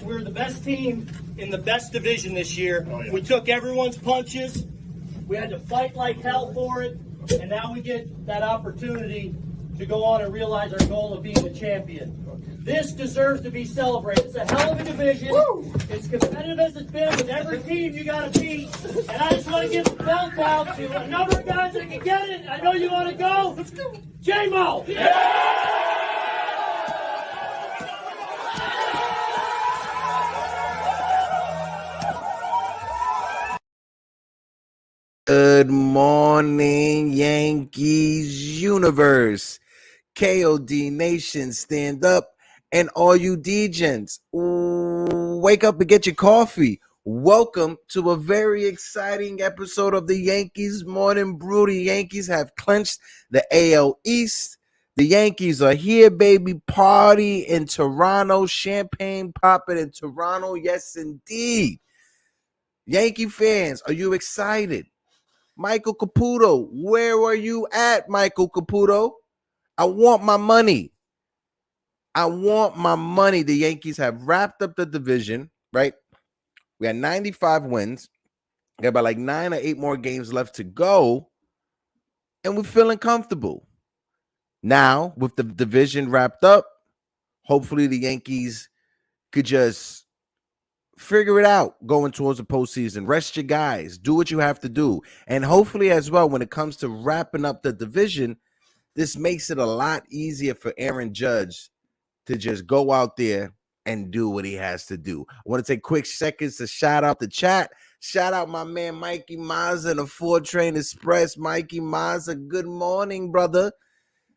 We're the best team in the best division this year. Oh, yeah. We took everyone's punches. We had to fight like hell for it. And now we get that opportunity to go on and realize our goal of being the champion. This deserves to be celebrated. It's a hell of a division. Woo! It's competitive as it's been with every team you got to beat. And I just want to give the belt out to a number of guys that can get it. I know you want to go. Let's go. J-Mo! Yeah! Good morning, Yankees universe. KOD Nation, stand up. And all you DJs, wake up and get your coffee. Welcome to a very exciting episode of the Yankees Morning Brew. The Yankees have clinched the AL East. The Yankees are here, baby. Party in Toronto. Champagne popping in Toronto. Yes, indeed. Yankee fans, are you excited? Michael Caputo, where are you at, Michael Caputo? I want my money. I want my money. The Yankees have wrapped up the division, right? We had 95 wins. We got about like 9 or 8 more games left to go, and we're feeling comfortable. Now, with the division wrapped up, hopefully the Yankees could just figure it out going towards the postseason. Rest your guys. Do what you have to do. And hopefully as well, when it comes to wrapping up the division, this makes it a lot easier for Aaron Judge to just go out there and do what he has to do. I want to take quick seconds to shout out the chat. Shout out my man Mikey Mazza and the 4 Train Express. Mikey Mazza, good morning, brother.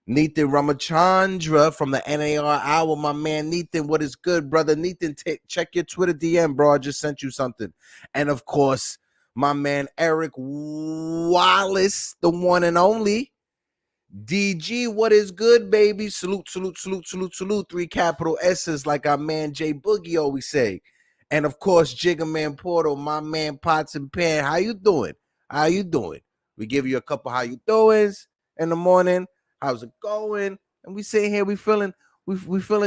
Nathan Ramachandra from the NAR Hour. My man Nathan, what is good, brother? Nathan, check your Twitter DM, bro. I just sent you something. And, of course, my man Eric Wallace, the one and only. DG, what is good, baby? Salute, salute, salute, salute, salute. 3 capital S's like our man Jay Boogie always say. And, of course, Jigga Man Portal, my man Pots and Pan. How you doing? How you doing? We give you a couple how you doings in the morning. How's it going? And we sitting here, we feeling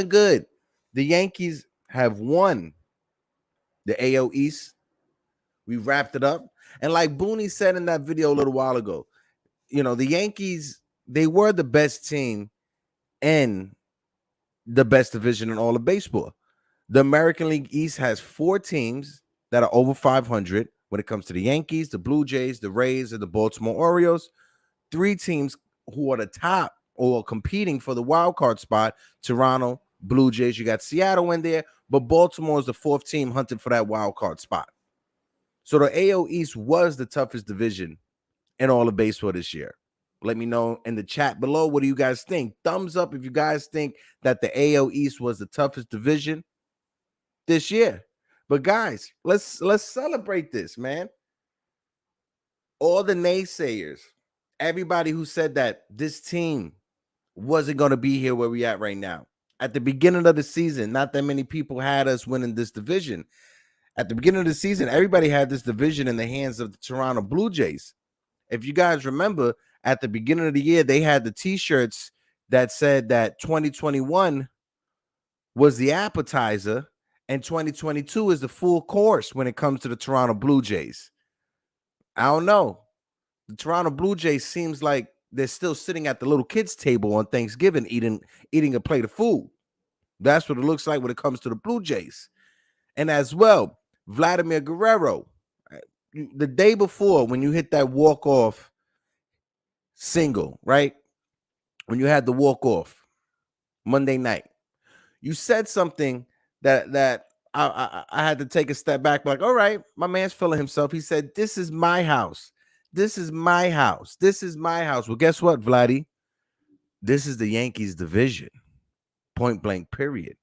good. The Yankees have won the AL East. We wrapped it up. And like Booney said in that video a little while ago, you know, the Yankees, they were the best team in the best division in all of baseball. The American League East has 4 teams that are over 500 when it comes to the Yankees, the Blue Jays, the Rays, and the Baltimore Orioles. 3 teams who are the top or competing for the wild card spot: Toronto, Blue Jays. You got Seattle in there, but Baltimore is the 4th team hunting for that wild card spot. So the AL East was the toughest division in all of baseball this year. Let me know in the chat below. What do you guys think? Thumbs up if you guys think that the AL East was the toughest division this year. But guys, let's celebrate this, man. All the naysayers, everybody who said that this team wasn't going to be here where we at right now. At the beginning of the season, not that many people had us winning this division. At the beginning of the season, everybody had this division in the hands of the Toronto Blue Jays. If you guys remember, at the beginning of the year, they had the T-shirts that said that 2021 was the appetizer and 2022 is the full course when it comes to the Toronto Blue Jays. I don't know. The Toronto Blue Jays seems like they're still sitting at the little kids' table on Thanksgiving eating a plate of food. That's what it looks like when it comes to the Blue Jays. And as well, Vladimir Guerrero, the day before when you hit that walk-off single, right? When you had the walk-off Monday night, you said something that I had to take a step back. Like, all right, my man's feeling himself. He said, "This is my house. This is my house. This is my house." Well, guess what, Vladdy? This is the Yankees division. Point blank. Period.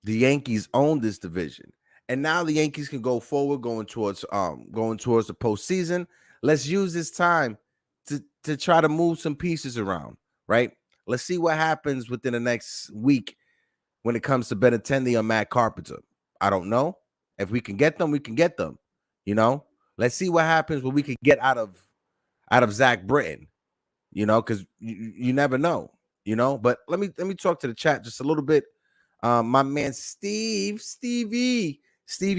The Yankees own this division, and now the Yankees can go forward, going towards the postseason. Let's use this time to try to move some pieces around, right? Let's see what happens within the next week when it comes to Benintendi or Matt Carpenter. I don't know. If we can get them, we can get them. You know, let's see what happens when we can get out of Zach Britton. You know, because you never know. You know, but let me talk to the chat just a little bit. My man Stevie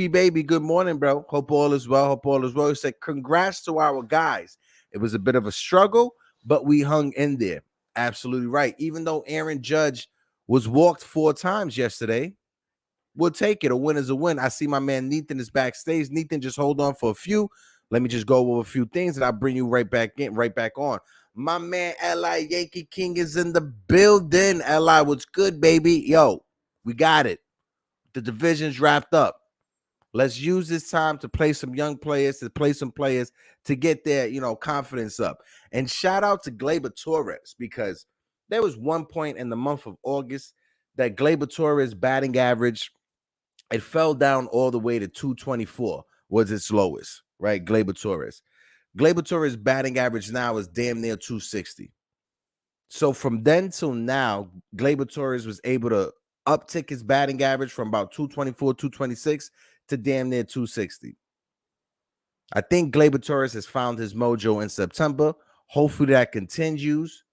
baby, good morning, bro. Hope all is well. Hope all is well. He said, congrats to our guys. It was a bit of a struggle, but we hung in there. Absolutely right. Even though Aaron Judge was walked 4 times yesterday, we'll take it. A win is a win. I see my man Nathan is backstage. Nathan, just hold on for a few. Let me just go over a few things and I'll bring you right back on. My man LI Yankee King is in the building. LI, what's good, baby? Yo, we got it. The division's wrapped up. Let's use this time to play some young players, to get their, confidence up. And shout out to Gleyber Torres, because there was one point in the month of August that Gleyber Torres batting average, it fell down all the way to 224 was its lowest, right? Gleyber Torres batting average now is damn near 260. So from then till now, Gleyber Torres was able to uptick his batting average from about 224, 226 to damn near 260. I think Gleyber Torres has found his mojo in September. Hopefully that continues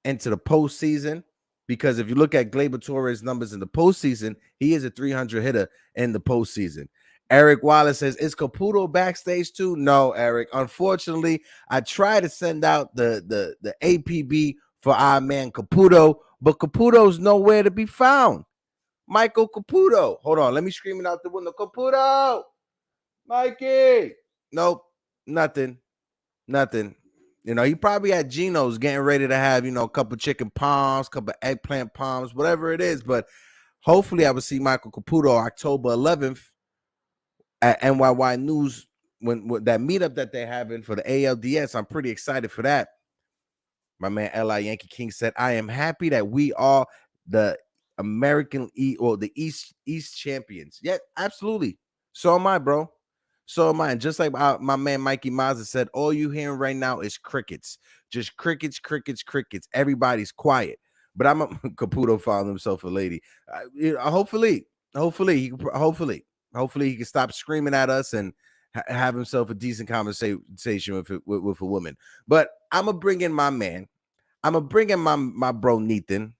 into the postseason, because if you look at Gleyber Torres' numbers in the postseason, he is a 300 hitter in the postseason. Eric Wallace says, is Caputo backstage too? No, Eric. Unfortunately, I tried to send out the APB for our man Caputo, but Caputo's nowhere to be found. Michael Caputo. Hold on. Let me scream it out the window. Caputo! Mikey! Nope. Nothing. He probably at Gino's getting ready to have, a couple chicken palms, couple eggplant palms, whatever it is. But hopefully I will see Michael Caputo October 11th at NYY News when that meetup that they're having for the ALDS. I'm pretty excited for that. My man LI Yankee King said, I am happy that we are the American the East champions. Yeah, absolutely. So am I, bro. So am I. And just like my man Mikey Mazza said, all you hearing right now is crickets. Just crickets. Everybody's quiet. But Caputo found himself a lady. Hopefully he can stop screaming at us and have himself a decent conversation with a woman. But I'm gonna bring in my man. I'm gonna bring in my bro Nathan.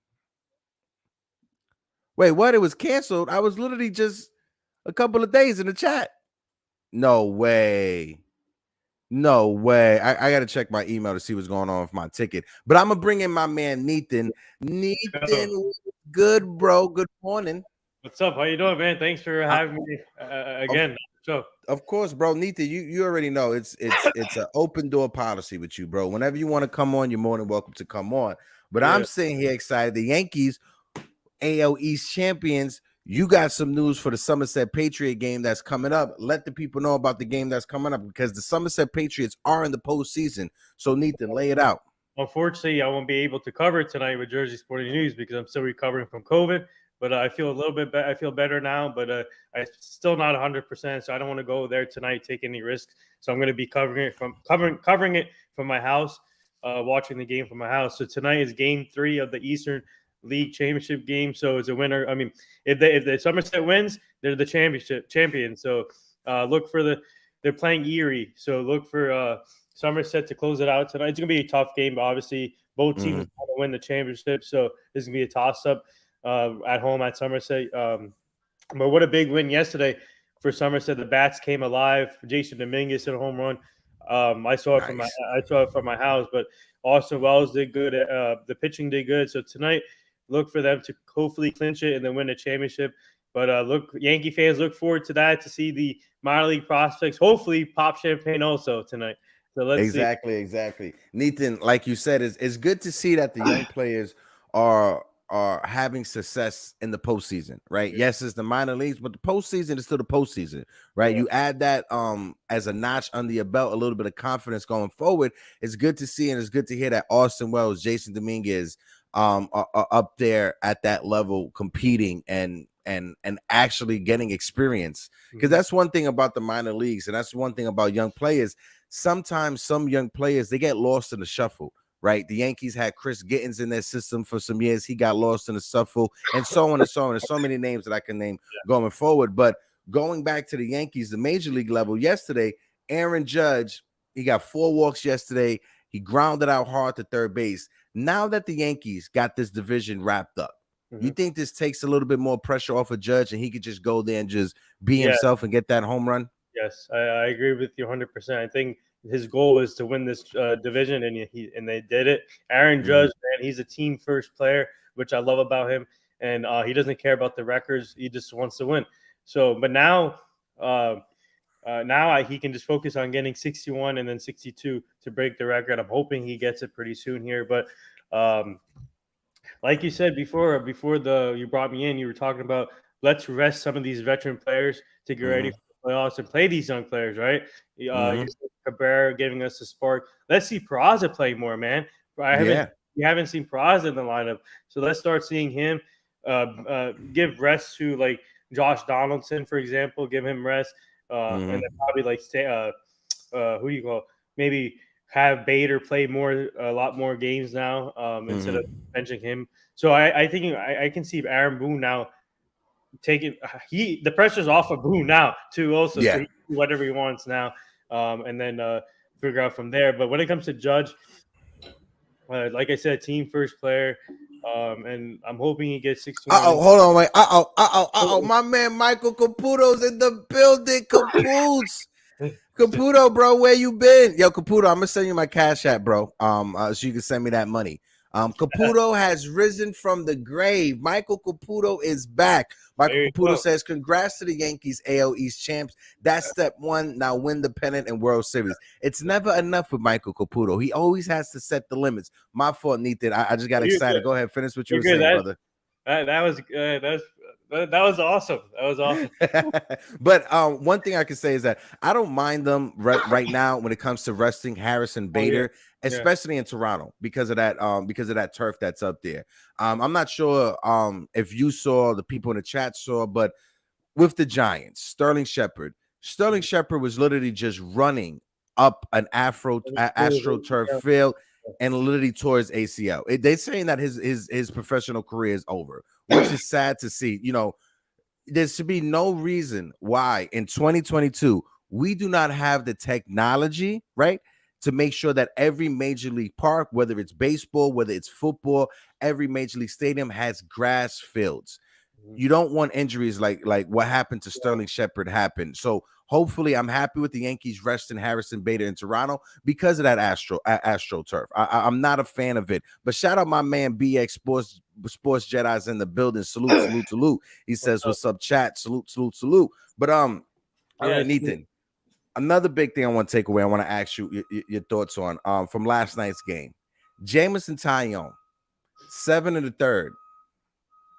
Wait, what? It was canceled. I was literally just a couple of days in the chat. No way. I got to check my email to see what's going on with my ticket. But I'm gonna bring in my man Nathan. Nathan, good, bro. Good morning. What's up? How you doing, man? Thanks for having me again. Of course, bro. Nathan, you already know it's an open door policy with you, bro. Whenever you want to come on, you're more than welcome to come on. But yeah. I'm sitting here excited. The Yankees, AL East champions. You got some news for the Somerset Patriot game that's coming up. Let the people know about the game that's coming up, because the Somerset Patriots are in the postseason. So, Nathan, lay it out. Unfortunately, I won't be able to cover it tonight with Jersey Sporting News because I'm still recovering from COVID. But I feel a little bit better. I feel better now, but I'm still not 100%. So I don't want to go there tonight, take any risks. So I'm going to be covering it from my house, watching the game from my house. So tonight is Game 3 of the Eastern League Championship game. So it's a winner. I mean, if the Somerset wins, they're the champions. So look for they're playing Erie. So look for Somerset to close it out tonight. It's gonna be a tough game, but obviously both teams want to win the championship. So this is gonna be a toss-up at home at Somerset. But what a big win yesterday for Somerset. The bats came alive. Jason Dominguez hit a home run. I saw it from my house, but Austin Wells did good. The pitching did good. So tonight, look for them to hopefully clinch it and then win the championship. But Yankee fans, look forward to that, to see the minor league prospects hopefully pop champagne also tonight. So let's see. Exactly. Nathan, like you said, it's good to see that the young players are are having success in the postseason, right? Yes, it's the minor leagues, but the postseason is still the postseason, right? You add that as a notch under your belt, a little bit of confidence going forward. It's good to see, and it's good to hear that Austin Wells, Jason Dominguez are up there at that level competing and actually getting experience. Because that's one thing about the minor leagues, and that's one thing about young players. Sometimes some young players, they get lost in the shuffle, right? The Yankees had Chris Gittins in their system for some years. He got lost in the shuffle, and so on and so on. There's so many names that I can name going forward. But going back to the Yankees, the major league level, yesterday, Aaron Judge, he got 4 walks yesterday. He grounded out hard to third base. Now that the Yankees got this division wrapped up, you think this takes a little bit more pressure off of Judge, and he could just go there and just be himself and get that home run? Yes, I agree with you 100%. I think his goal is to win this division, and they did it. Aaron Judge, man, he's a team first player, which I love about him, and he doesn't care about the records. He just wants to win. So, but now, he can just focus on getting 61 and then 62 to break the record. I'm hoping he gets it pretty soon here. But like you said before you brought me in, you were talking about let's rest some of these veteran players to get ready for the playoffs and play these young players, right? Cabrera giving us a spark. Let's see Peraza play more, man. We haven't seen Peraza in the lineup, so let's start seeing him. Give rest to like Josh Donaldson, for example. Give him rest, and then probably like who do you call? Maybe have Bader play a lot more games now instead of benching him. So I think I can see Aaron Boone now taking the pressure's off of Boone now too. Also, so he can do whatever he wants now, and then figure out from there. But when it comes to Judge, like I said, team first player, and I'm hoping he gets 61. Hold on, wait. My man Michael Caputo's in the building. Caputo, bro, where you been? Yo, Caputo, I'm gonna send you my Cash App, bro. So you can send me that money. Caputo has risen from the grave. Michael Caputo is back. Michael Caputo says, congrats to the Yankees AL East champs. That's step one. Now win the pennant and World Series. It's never enough with Michael Caputo. He always has to set the limits. My fault, Nathan. I just got excited. Go ahead, finish what you were saying, brother. That was awesome. That was awesome. But one thing I can say is that I don't mind them right now when it comes to resting Harrison Bader, especially in Toronto because of that turf that's up there. I'm not sure if you saw, the people in the chat saw, but with the Giants, Sterling Shepard was literally just running up an AstroTurf field and literally tore his ACL. They're saying that his professional career is over, which is sad to see. You know, there should be no reason why in 2022 we do not have the technology, right, to make sure that every major league park, whether it's baseball, whether it's football, every major league stadium has grass fields. You don't want injuries like what happened to Sterling Shepard happen. So hopefully, I'm happy with the Yankees resting Harrison Bader in Toronto because of that AstroTurf. I'm not a fan of it, but shout out my man BX Sports Jedi's in the building. Salute. He says, "What's up, chat? Salute." But all right, Nathan. Another big thing I want to take away. I want to ask you your thoughts on from last night's game. Jamison Tyone, 7 in the third.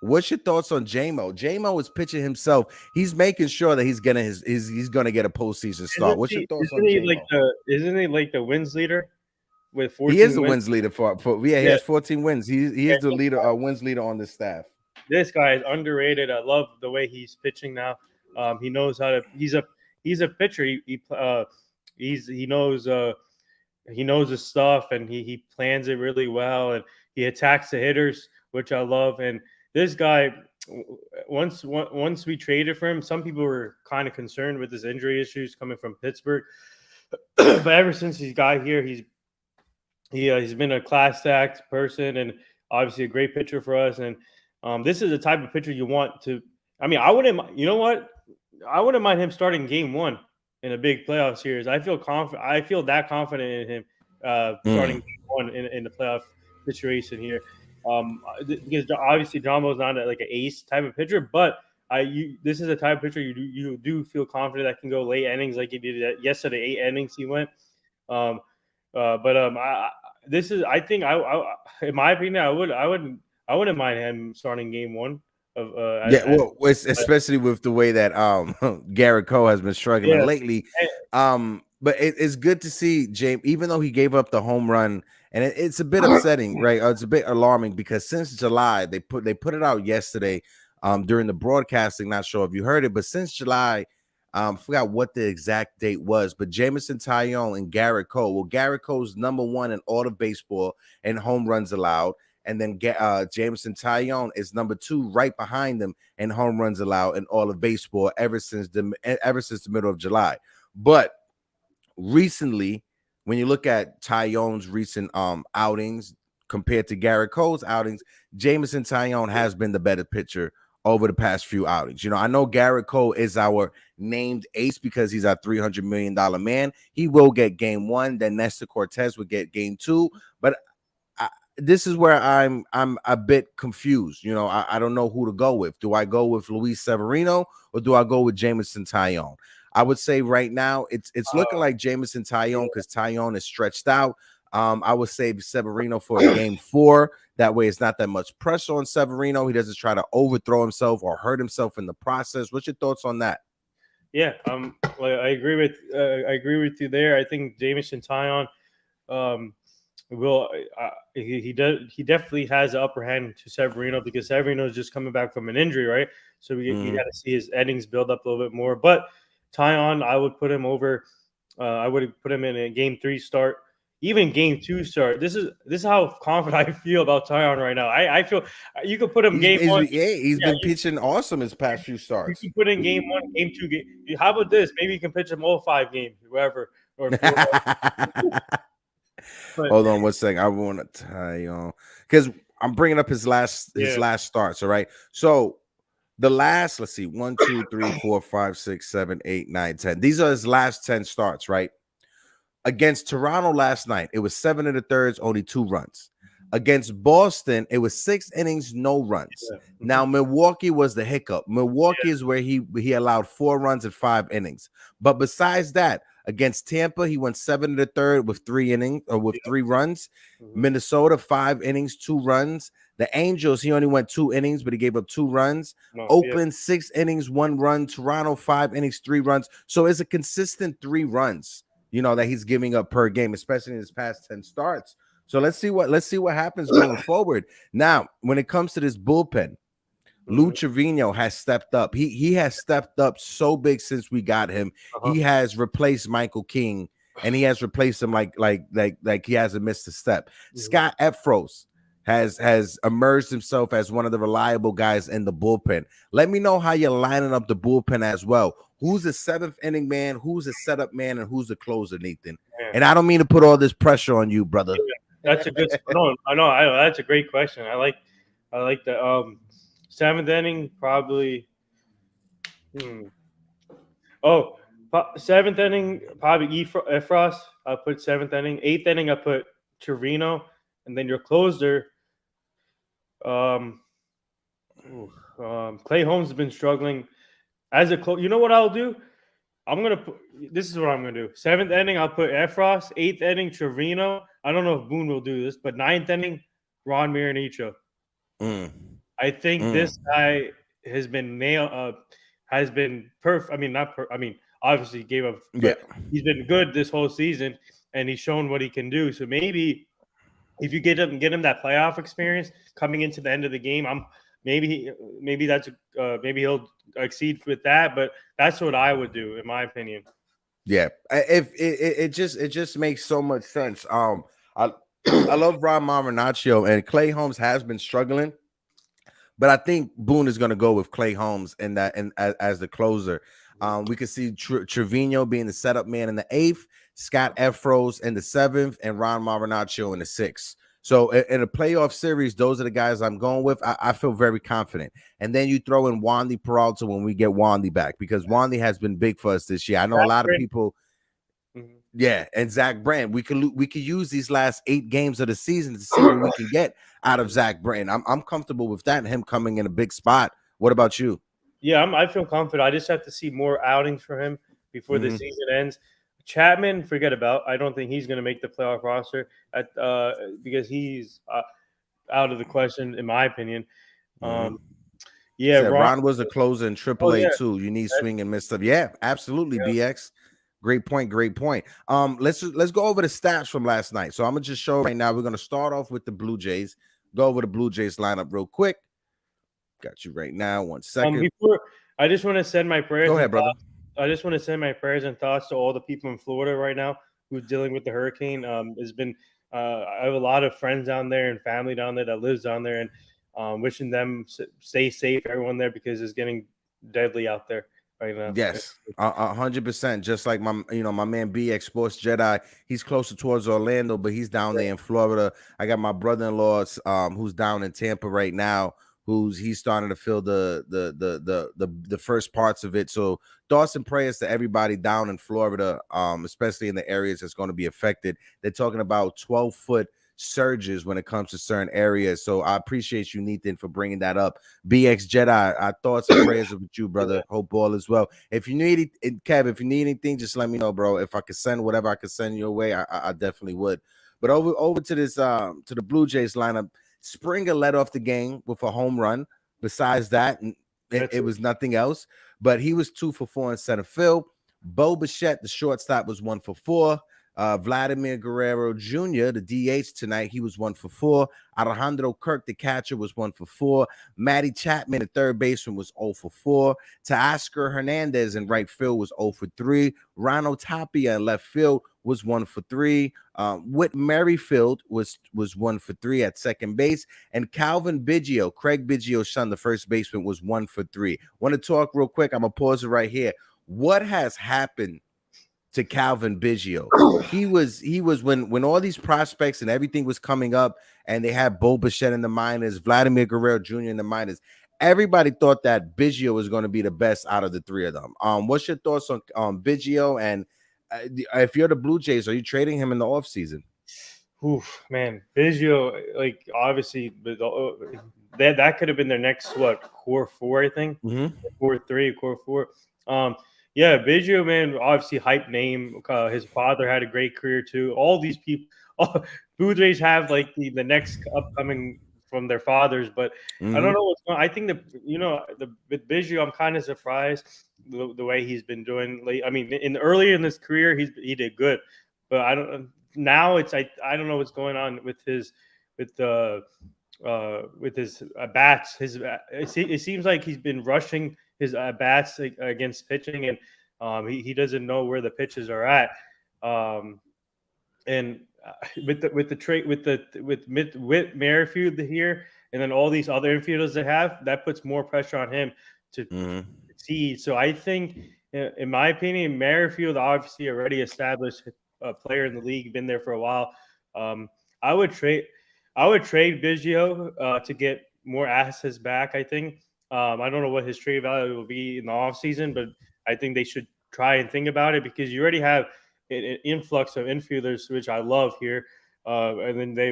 What's your thoughts on JMO? JMO is pitching himself. He's making sure that he's gonna get a postseason start. What's your thoughts on JMO? Isn't he like the wins leader with 14? He is the wins leader for he has 14 wins. He is the leader, wins leader on the staff. This guy is underrated. I love the way he's pitching now. He knows how to. He's a pitcher. He knows his stuff, and he plans it really well, and he attacks the hitters, which I love. And this guy, once we traded for him, some people were kind of concerned with his injury issues coming from Pittsburgh. But ever since he's got here, he's been a class act person and obviously a great pitcher for us. And this is the type of pitcher you want to. I mean, I wouldn't. You know what? I wouldn't mind him starting Game 1 in a big playoff series. I feel confident. I feel that confident in him starting Game 1 in the playoff situation here. Because obviously Jumbo's not like an ace type of pitcher, but this is a type of pitcher you do feel confident that can go late innings like he did yesterday. 8 innings he went. I think in my opinion, I wouldn't mind him starting game one of Yeah, well, especially with the way that Garrett Cole has been struggling yeah. lately. But it's good to see James, even though he gave up the home run, and it's a bit upsetting, right? It's a bit alarming because since July, they put it out yesterday during the broadcasting. Not sure if you heard it, but since July, forgot what the exact date was, but Jameson Taillon and Garrett Cole. Well, Garrett Cole's #1 in all of baseball and home runs allowed. And then Jameson Taillon is #2 right behind them in home runs allowed in all of baseball ever since the middle of July. But recently, when you look at Taillon's recent outings compared to Garrett Cole's outings, Jameson Taillon has been the better pitcher over the past few outings. You know, I know Garrett Cole is our named ace because he's our $300 million man. He will get game 1, then Nestor Cortez would get game 2, but this is where I'm a bit confused. You know, I don't know who to go with. Do I go with Luis Severino or do I go with Jameson Taillon? I would say right now it's looking like Jameson Taillon because Taillon is stretched out. I would save Severino for a game 4. That way it's not that much pressure on Severino. He doesn't try to overthrow himself or hurt himself in the process. What's your thoughts on that? Yeah, I agree with you there. I think Jameson Taillon he definitely has the upper hand to Severino because Severino is just coming back from an injury, right? So you got to see his innings build up a little bit more. But Taillon, I would put him over. I would put him in a game 3 start, even game 2 start. This is how confident I feel about Taillon right now. I feel you could put him game 1. Yeah, he's been pitching awesome his past few starts. You can put in game 1, game 2. How about this? Maybe you can pitch him all 5 games, whoever. Or Hold on one second. I want to tie on because I'm bringing up his last starts. All right. So the last, let's see, 1, 2, 3, 4, 5, 6, 7, 8, 9, 10. These are his last 10 starts, right? Against Toronto last night, it was 7 1/3, only 2 runs. Against Boston, it was 6 innings, no runs. Yeah. Now, Milwaukee was the hiccup. Milwaukee is where he allowed 4 runs in 5 innings. But besides that, against Tampa, he went 7 1/3 with 3 innings or with 3 runs. Minnesota, 5 innings, 2 runs. The Angels, he only went 2 innings, but he gave up 2 runs. Oakland, 6 innings, 1 run. Toronto, 5 innings, 3 runs. So it's a consistent 3 runs, you know, that he's giving up per game, especially in his past 10 starts. So let's see what happens going forward. Now, when it comes to this bullpen, Lou Trevino has stepped up. He has stepped up so big since we got him. He has replaced Michael King, and he has replaced him like he hasn't missed a step. Scott Efros has emerged himself as one of the reliable guys in the bullpen. Let me know how you're lining up the bullpen as well. Who's the 7th inning man? Who's the setup man? And who's the closer, Nathan? Yeah. And I don't mean to put all this pressure on you, brother. Yeah, that's a good. No, I know. That's a great question. I like the 7th inning probably. 7th inning probably Efros. I'll put 7th inning. 8th inning I put Trevino, and then your closer. Clay Holmes has been struggling as a close. You know what I'll do? This is what I'm gonna do. 7th inning, I'll put Efros. 8th inning, Trevino. I don't know if Boone will do this, but 9th inning, Ron Marinaccio. I think this guy has been has been perfect. I mean, not perfect. I mean, obviously he gave up. He's been good this whole season, and he's shown what he can do. So maybe if you get him that playoff experience coming into the end of the game, maybe he'll exceed with that. But that's what I would do, in my opinion. Yeah, if it just makes so much sense. I love Ron Marinaccio, and Clay Holmes has been struggling, but I think Boone is going to go with Clay Holmes as the closer. We could see Trevino being the setup man in the 8th, Scott Efros in the 7th, and Ron Marinaccio in the 6th. So in a playoff series, those are the guys I'm going with. I feel very confident. And then you throw in Wandy Peralta when we get Wandy back, because Wandy has been big for us this year. I know a lot of people. Yeah, and Zach Brandt. We could use these last 8 games of the season to see what we can get out of Zach Brandt. I'm comfortable with that and him coming in a big spot. What about you? Yeah, I feel confident. I just have to see more outings for him before the season ends. Chapman, forget about. I don't think he's going to make the playoff roster because he's out of the question, in my opinion. Mhm. Yeah, Said Ron. Ron was a closer in Oh AAA yeah, too. You need that's, swing and miss stuff. Yeah, absolutely. yeah. BX. Great point. Great point. Let's go over the stats from last night. So I'm gonna just show right now. We're gonna start off with the Blue Jays. Go over the Blue Jays lineup real quick. Got you right now. 1 second. Before I just want to send my prayers Go and ahead, brother. thoughts. I just want to send my prayers and thoughts to all the people in Florida right now who's dealing with the hurricane. It's been I have a lot of friends down there and family down there that lives down there, and wishing them stay safe, everyone there, because it's getting deadly out there right now. Yes, 100%. Just like my man BX Sports Jedi. He's closer towards Orlando, but he's down there in Florida. I got my brother-in-law, who's down in Tampa right now. He's starting to feel the first parts of it. So thoughts and prayers to everybody down in Florida, especially in the areas that's going to be affected. They're talking about 12-foot surges when it comes to certain areas. So I appreciate you, Nathan, for bringing that up. BX Jedi, our thoughts and prayers with you, brother. Hope all is well. If you need it, Kev, if you need anything, just let me know, bro. If I could send whatever I could send your way, I definitely would. But over to this to the Blue Jays lineup. Springer led off the game with a home run. Besides that, it was nothing else. But he was 2 for 4 in center field. Bo Bichette, the shortstop, was 1 for 4. Vladimir Guerrero Jr., the DH tonight, he was 1 for 4. Alejandro Kirk, the catcher, was 1 for 4. Matty Chapman, the third baseman, was 0 for 4. Teoscar Hernandez in right field was 0 for 3. Ronald Tapia in left field was 1 for 3. Whit Merrifield was 1 for 3 at second base. And Calvin Biggio, Craig Biggio's son, the first baseman, was 1 for 3. Want to talk real quick? I'm going to pause it right here. What has happened to Calvin Biggio? He was when all these prospects and everything was coming up, and they had Bo Bichette in the minors, Vladimir Guerrero Jr. in the minors. Everybody thought that Biggio was going to be the best out of the three of them. What's your thoughts on Biggio? And if you're the Blue Jays, are you trading him in the offseason? Oof, man, Biggio, like, obviously, but that could have been their next core 4, I think. Core 3, core 4. Yeah, Biggio, man, obviously hype name. His father had a great career too. All these people, Blue Jays have like the next upcoming from their fathers, but I don't know what's going on. I think with Biggio, I'm kind of surprised the way he's been doing late. I mean, earlier in his career, he did good, but I don't now. I don't know what's going on with his bats. It seems like he's been rushing his bats against pitching, and he doesn't know where the pitches are at. And with the trade with Merrifield here, and then all these other infielders they have, that puts more pressure on him to succeed. So I think, in my opinion, Merrifield obviously already established a player in the league, been there for a while. I would trade Biggio to get more assets back, I think. I don't know what his trade value will be in the offseason, but I think they should try and think about it, because you already have an influx of infielders, which I love here. And then they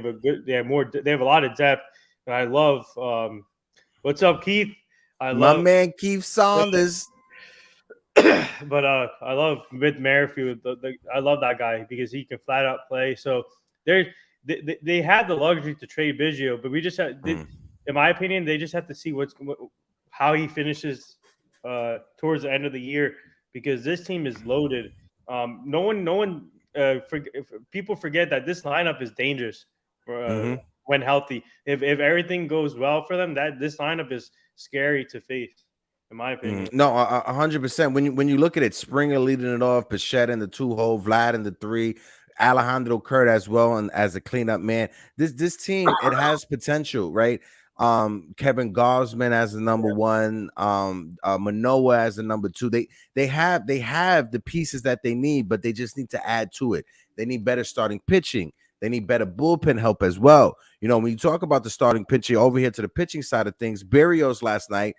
have a lot of depth. And I love what's up, Keith? My man Keith Saunders. But I love with Merrifield. I love that guy because he can flat out play. So they had the luxury to trade Biggio, but we just had, in my opinion, they just have to see how he finishes towards the end of the year, because this team is loaded. People forget that this lineup is dangerous when healthy. If everything goes well for them, that this lineup is scary to face, in my opinion. No, 100%. When you look at it, Springer leading it off, Bichette in the 2-hole, Vlad in the 3, Alejandro Kirk as well, and as a cleanup man. This team, it has potential, right? Kevin Gausman as the number 1, Manoah as the number 2. They have the pieces that they need, but they just need to add to it. They need better starting pitching. They need better bullpen help as well. You know, when you talk about the starting pitching, over here to the pitching side of things, Berrios last night,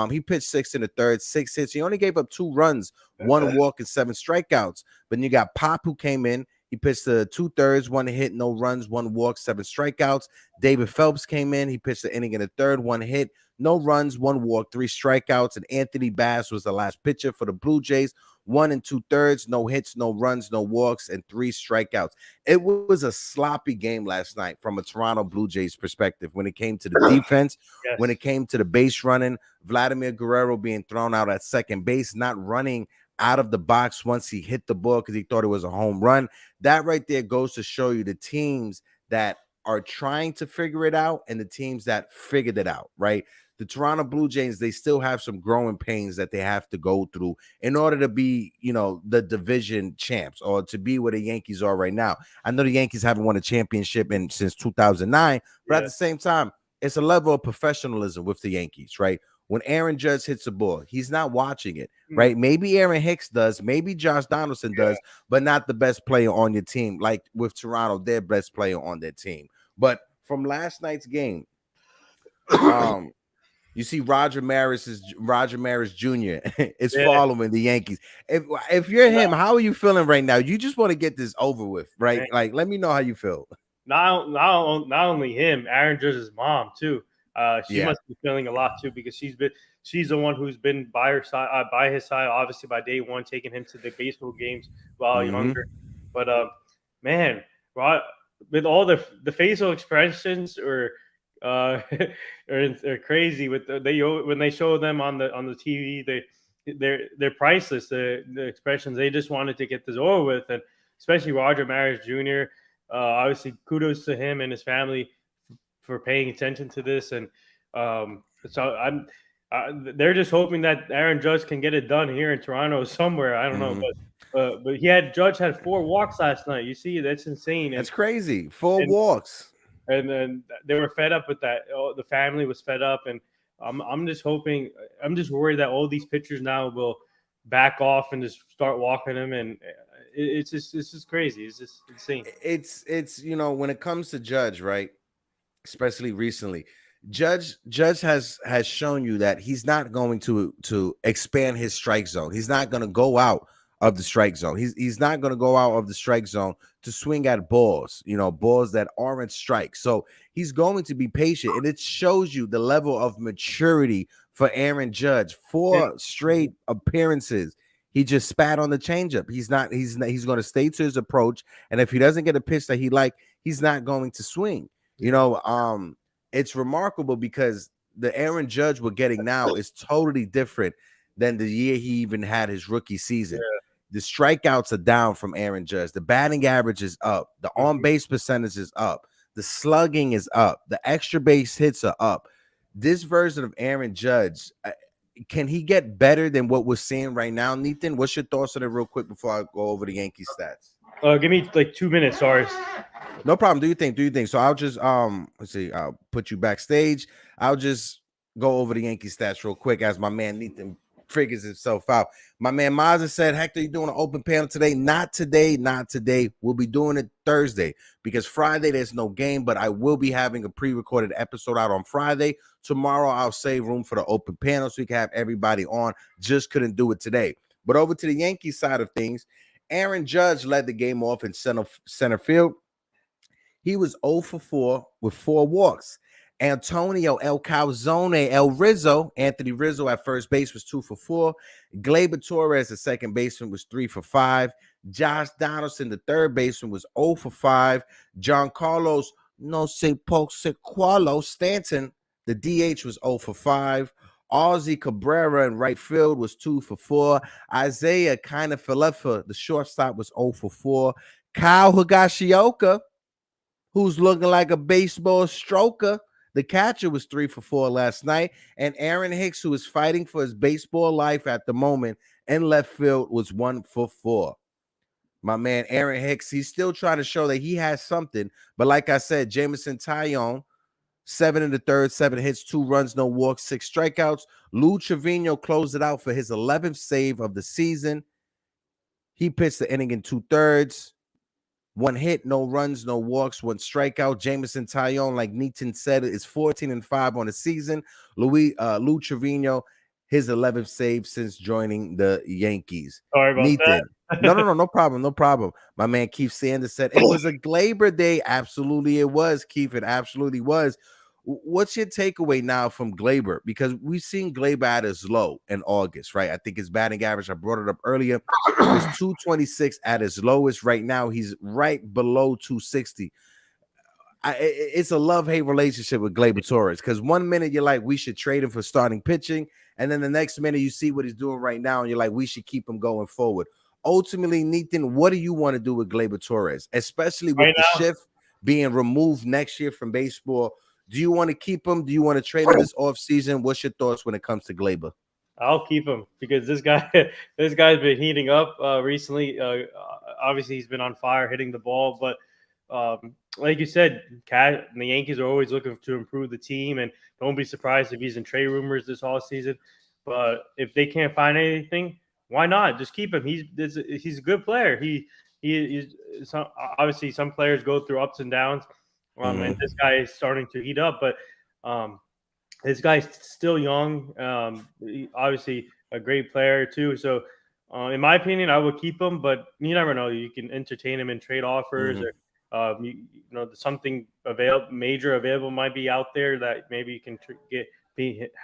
he pitched 6 in the third, 6 hits. He only gave up 2 runs, 1 walk, and 7 strikeouts. But you got Pop, who came in. He pitched the 2/3, 1 hit, no runs, 1 walk, 7 strikeouts. David Phelps came in. He pitched the inning in the third, 1 hit, no runs, 1 walk, 3 strikeouts. And Anthony Bass was the last pitcher for the Blue Jays. 1 2/3, no hits, no runs, no walks, and 3 strikeouts. It was a sloppy game last night from a Toronto Blue Jays perspective when it came to the defense, Yes. when it came to the base running, Vladimir Guerrero being thrown out at second base, not running out of the box once he hit the ball because he thought it was a home run. That right there goes to show you the teams that are trying to figure it out and the teams that figured it out, right? The Toronto Blue Jays, they still have some growing pains that they have to go through in order to be, the division champs or to be where the Yankees are right now. I know the Yankees haven't won a championship since 2009, but at the same time, it's a level of professionalism with the Yankees, right? When Aaron Judge hits a ball, he's not watching it, right? Maybe Aaron Hicks does, maybe Josh Donaldson does, but not the best player on your team. Like with Toronto, their best player on their team. But from last night's game, you see Roger Maris Jr. is following the Yankees. If you're him, how are you feeling right now? You just want to get this over with, right? Man. Like, let me know how you feel. Not only him, Aaron Judge's mom too. She must be feeling a lot too because she's the one who's been by her side, by his side, obviously by day one, taking him to the baseball games while younger. But man, with all the facial expressions are crazy. When they show them on the TV, they're priceless. The expressions, they just wanted to get this over with, and especially Roger Maris Jr. Obviously, kudos to him and his family for paying attention to this, and so they're just hoping that Aaron Judge can get it done here in Toronto somewhere. I don't know, but Judge had 4 walks last night. You see, that's insane. That's crazy. 4 walks, and then they were fed up with that. The family was fed up, and I'm just hoping. I'm just worried that all these pitchers now will back off and just start walking him, and it's just crazy. It's just insane. It's when it comes to Judge, right? Especially recently, Judge has shown you that he's not going to expand his strike zone. He's not going to go out of the strike zone. He's not going to go out of the strike zone to swing at balls, balls that aren't strikes. So he's going to be patient, and it shows you the level of maturity for Aaron Judge. 4 straight appearances, he just spat on the changeup. He's going to stay to his approach, and if he doesn't get a pitch that he likes, he's not going to swing. It's remarkable because the Aaron Judge we're getting now is totally different than the year he even had his rookie season. The strikeouts are down from Aaron Judge. The batting average is up. The on-base percentage is up. The slugging is up. The extra base hits are up. This version of Aaron Judge, can he get better than what we're seeing right now, Nathan? What's your thoughts on it real quick before I go over the Yankee stats? Give me like 2 minutes, sorry. No problem. Do you think? So I'll just let's see. I'll put you backstage. I'll just go over the Yankee stats real quick as my man Nathan figures himself out. My man Mazza said, Hector, you doing an open panel today? Not today. We'll be doing it Thursday because Friday there's no game, but I will be having a pre-recorded episode out on Friday. Tomorrow I'll save room for the open panel so we can have everybody on. Just couldn't do it today. But over to the Yankee side of things, Aaron Judge led the game off in center field. He was 0 for 4 with 4 walks. Antonio El Calzone El Rizzo, Anthony Rizzo at first base was 2 for 4. Gleyber Torres, the second baseman, was 3 for 5. Josh Donaldson, the third baseman, was 0 for 5. John Carlos No Se Posequalo Stanton, the DH, was 0 for 5. Ozzy Cabrera in right field was 2 for 4. Isaiah Kiner-Falefa, the shortstop, was 0 for 4. Kyle Higashioka, who's looking like a baseball stroker, the catcher, was 3 for 4 last night. And Aaron Hicks, who is fighting for his baseball life at the moment in left field, was 1 for 4. My man Aaron Hicks, he's still trying to show that he has something. But like I said, Jameson Taillon, 7 1/3, 7 hits, 2 runs, no walks, 6 strikeouts. Lou Trevino closed it out for his 11th save of the season. He pitched the inning in 2/3. 1 hit, no runs, no walks, 1 strikeout. Jameson Taillon, like Neaton said, is 14-5 on the season. Lou Trevino his 11th save since joining the Yankees. Sorry about Nathan. that. No problem. No problem. My man Keith Sanders said it was a Glaber day. Absolutely, it was, Keith. It absolutely was. What's your takeaway now from Glaber? Because we've seen Glaber at his low in August, right? I think his batting average, I brought it up earlier, was 226 at his lowest. Right now, he's right below 260. It's a love-hate relationship with Gleyber Torres, because 1 minute you're like, we should trade him for starting pitching, and then the next minute you see what he's doing right now, and you're like, we should keep him going forward. Ultimately, Nathan, what do you want to do with Gleyber Torres, especially with the shift being removed next year from baseball? Do you want to keep him? Do you want to trade him this offseason? What's your thoughts when it comes to Gleyber? I'll keep him because this guy's been heating up recently. Obviously, he's been on fire hitting the ball, but like you said, the Yankees are always looking to improve the team, and don't be surprised if he's in trade rumors this all season. But if they can't find anything, why not just keep him? He's a good player. He's obviously some players go through ups and downs, and this guy is starting to heat up. But this guy's still young. Obviously a great player too. So in my opinion, I would keep him, but you never know. You can entertain him in trade offers, or something major available might be out there that maybe you can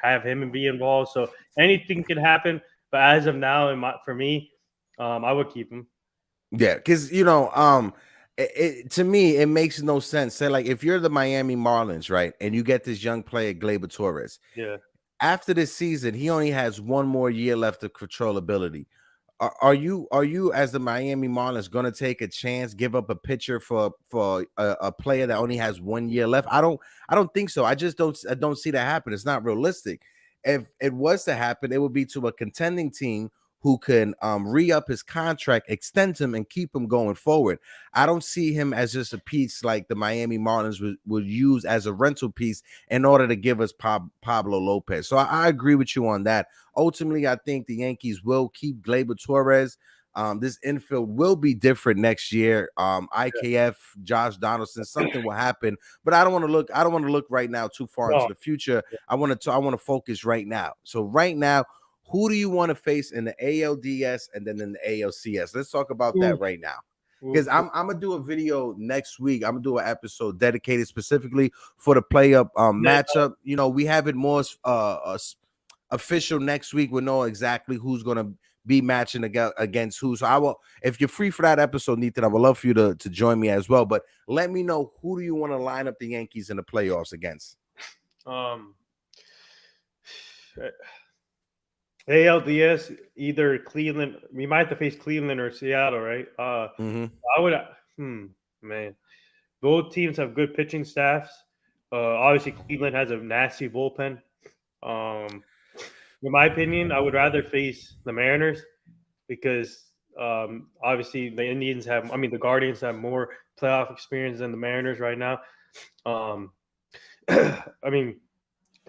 have him and be involved. So anything can happen. But as of now, for me, I would keep him. Yeah, because to me, it makes no sense. Say, like, if you're the Miami Marlins, right, and you get this young player, Gleyber Torres, yeah, after this season, he only has 1 more year left of controllability. Are you as the Miami Marlins going to take a chance, give up a pitcher for a player that only has 1 year left? I don't think so. I don't see that happen. It's not realistic. If it was to happen, it would be to a contending team who can re-up his contract, extend him, and keep him going forward. I don't see him as just a piece like the Miami Marlins would use as a rental piece in order to give us Pablo Lopez. So I agree with you on that. Ultimately, I think the Yankees will keep Gleyber Torres. This infield will be different next year. IKF, Josh Donaldson, something will happen, but I don't want to look right now too far into the future. I want to focus right now. So right now, who do you want to face in the ALDS and then in the ALCS? Let's talk about that right now. Because I'm gonna do a video next week. I'm gonna do an episode dedicated specifically for the play-up matchup. You know, we have it more official next week. We'll know exactly who's gonna be matching against who. So I will, if you're free for that episode, Nathan, I would love for you to join me as well. But let me know, who do you want to line up the Yankees in the playoffs against? ALDS, either Cleveland. We might have to face Cleveland or Seattle, right? I would. Man, both teams have good pitching staffs. Obviously, Cleveland has a nasty bullpen. In my opinion, I would rather face the Mariners because obviously the Guardians have more playoff experience than the Mariners right now. I mean,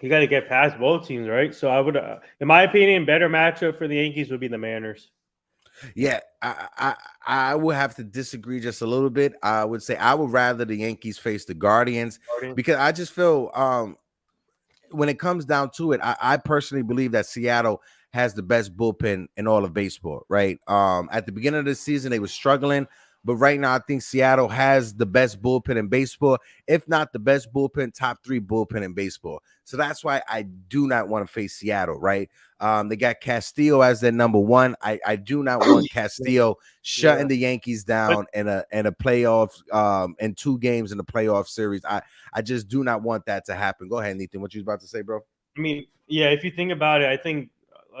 you got to get past both teams, right? So I would, in my opinion, better matchup for the Yankees would be the Mariners. Yeah, I would have to disagree just a little bit. I would say I would rather the Yankees face the Guardians because I just feel when it comes down to it, I personally believe that Seattle has the best bullpen in all of baseball, right? At the beginning of the season, they were struggling, but right now I think Seattle has the best bullpen in baseball, if not the best bullpen, top 3 bullpen in baseball. So that's why I do not want to face Seattle, right? They got Castillo as their number 1. I do not want Castillo shutting the Yankees down in a playoff, in 2 games in the playoff series. I just do not want that to happen. Go ahead, Nathan. What you was about to say, bro? I mean, yeah, if you think about it, I think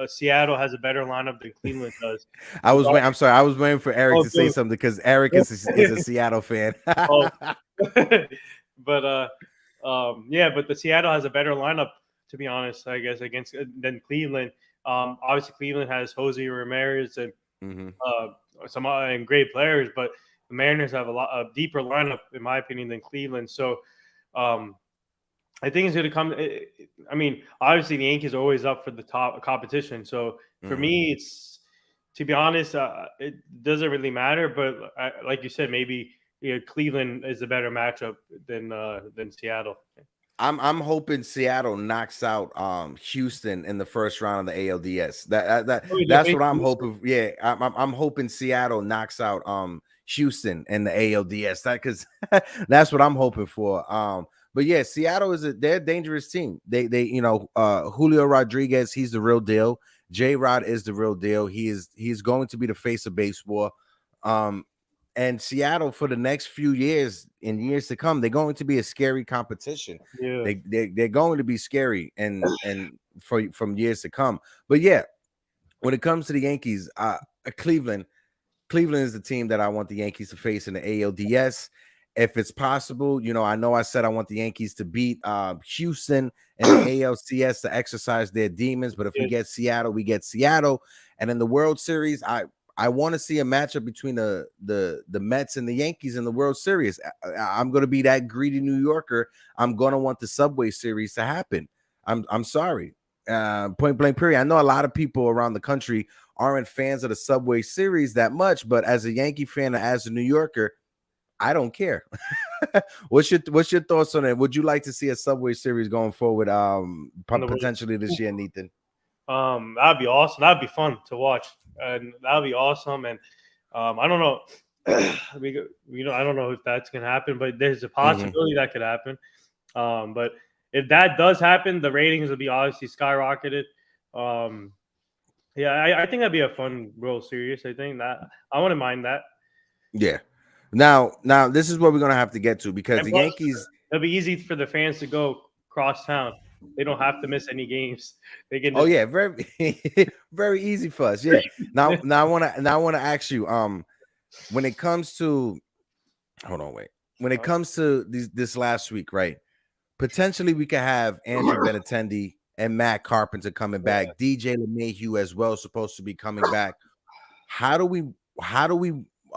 Seattle has a better lineup than Cleveland does. I'm sorry. I was waiting for Eric to say something because Eric is a Seattle fan. But the Seattle has a better lineup, to be honest, I guess, than Cleveland. Obviously, Cleveland has Jose Ramirez and some and great players, but the Mariners have a deeper lineup, in my opinion, than Cleveland. So I think it's going to come. I mean, obviously, the Yankees are always up for the top competition. So for me, it's, to be honest, it doesn't really matter. But like you said, maybe Cleveland is a better matchup than Seattle. I'm hoping Seattle knocks out Houston in the first round of the ALDS. That's what I'm hoping. Yeah, I'm hoping Seattle knocks out Houston in the ALDS. That because that's what I'm hoping for. But yeah, Seattle they're a dangerous team. They Julio Rodriguez, he's the real deal. J-Rod is the real deal. He's going to be the face of baseball. And Seattle for the next few years and years to come, they're going to be a scary competition. Yeah. They're going to be scary and from years to come. But yeah, when it comes to the Yankees, Cleveland is the team that I want the Yankees to face in the ALDS. If it's possible, I know I said I want the Yankees to beat Houston and the ALCS to exercise their demons. But if we get Seattle, we get Seattle. And in the World Series, I want to see a matchup between the Mets and the Yankees in the World Series. I'm going to be that greedy New Yorker. I'm going to want the Subway Series to happen. I'm sorry. Point blank period. I know a lot of people around the country aren't fans of the Subway Series that much, but as a Yankee fan and as a New Yorker, I don't care. What's your thoughts on it? Would you like to see a Subway Series going forward potentially this year, Nathan? That'd be awesome. That'd be fun to watch, and that'd be awesome. And I don't know, I don't know if that's gonna happen, but there's a possibility that could happen. But if that does happen, the ratings will be obviously skyrocketed. Yeah, I think that'd be a fun World Series. I think that I wouldn't mind that. Yeah. Now this is what we're gonna have to get to because the Yankees. It'll be easy for the fans to go cross town. They don't have to miss any games. They can. Oh yeah, very very easy for us. Yeah. Now I want to ask you. When it comes to, when it comes to this last week, right? Potentially we could have Andrew Benintendi and Matt Carpenter coming back. DJ LeMahieu as well supposed to be coming back. How do we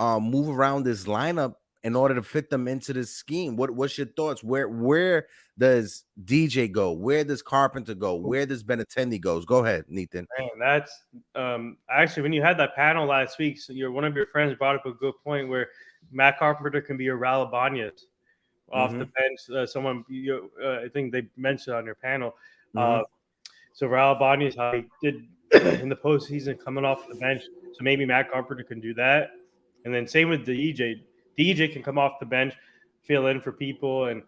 move around this lineup in order to fit them into this scheme? What's your thoughts? Where does DJ go? Where does Carpenter go? Where does Benintendi goes? Go ahead, Nathan. Man, that's actually when you had that panel last week, so one of your friends brought up a good point where Matt Carpenter can be your Raul Ibanez off the bench. Someone I think they mentioned on your panel. So Raul Ibanez, how he did in the postseason coming off the bench. So maybe Matt Carpenter can do that. And then same with DJ. DJ can come off the bench, fill in for people, and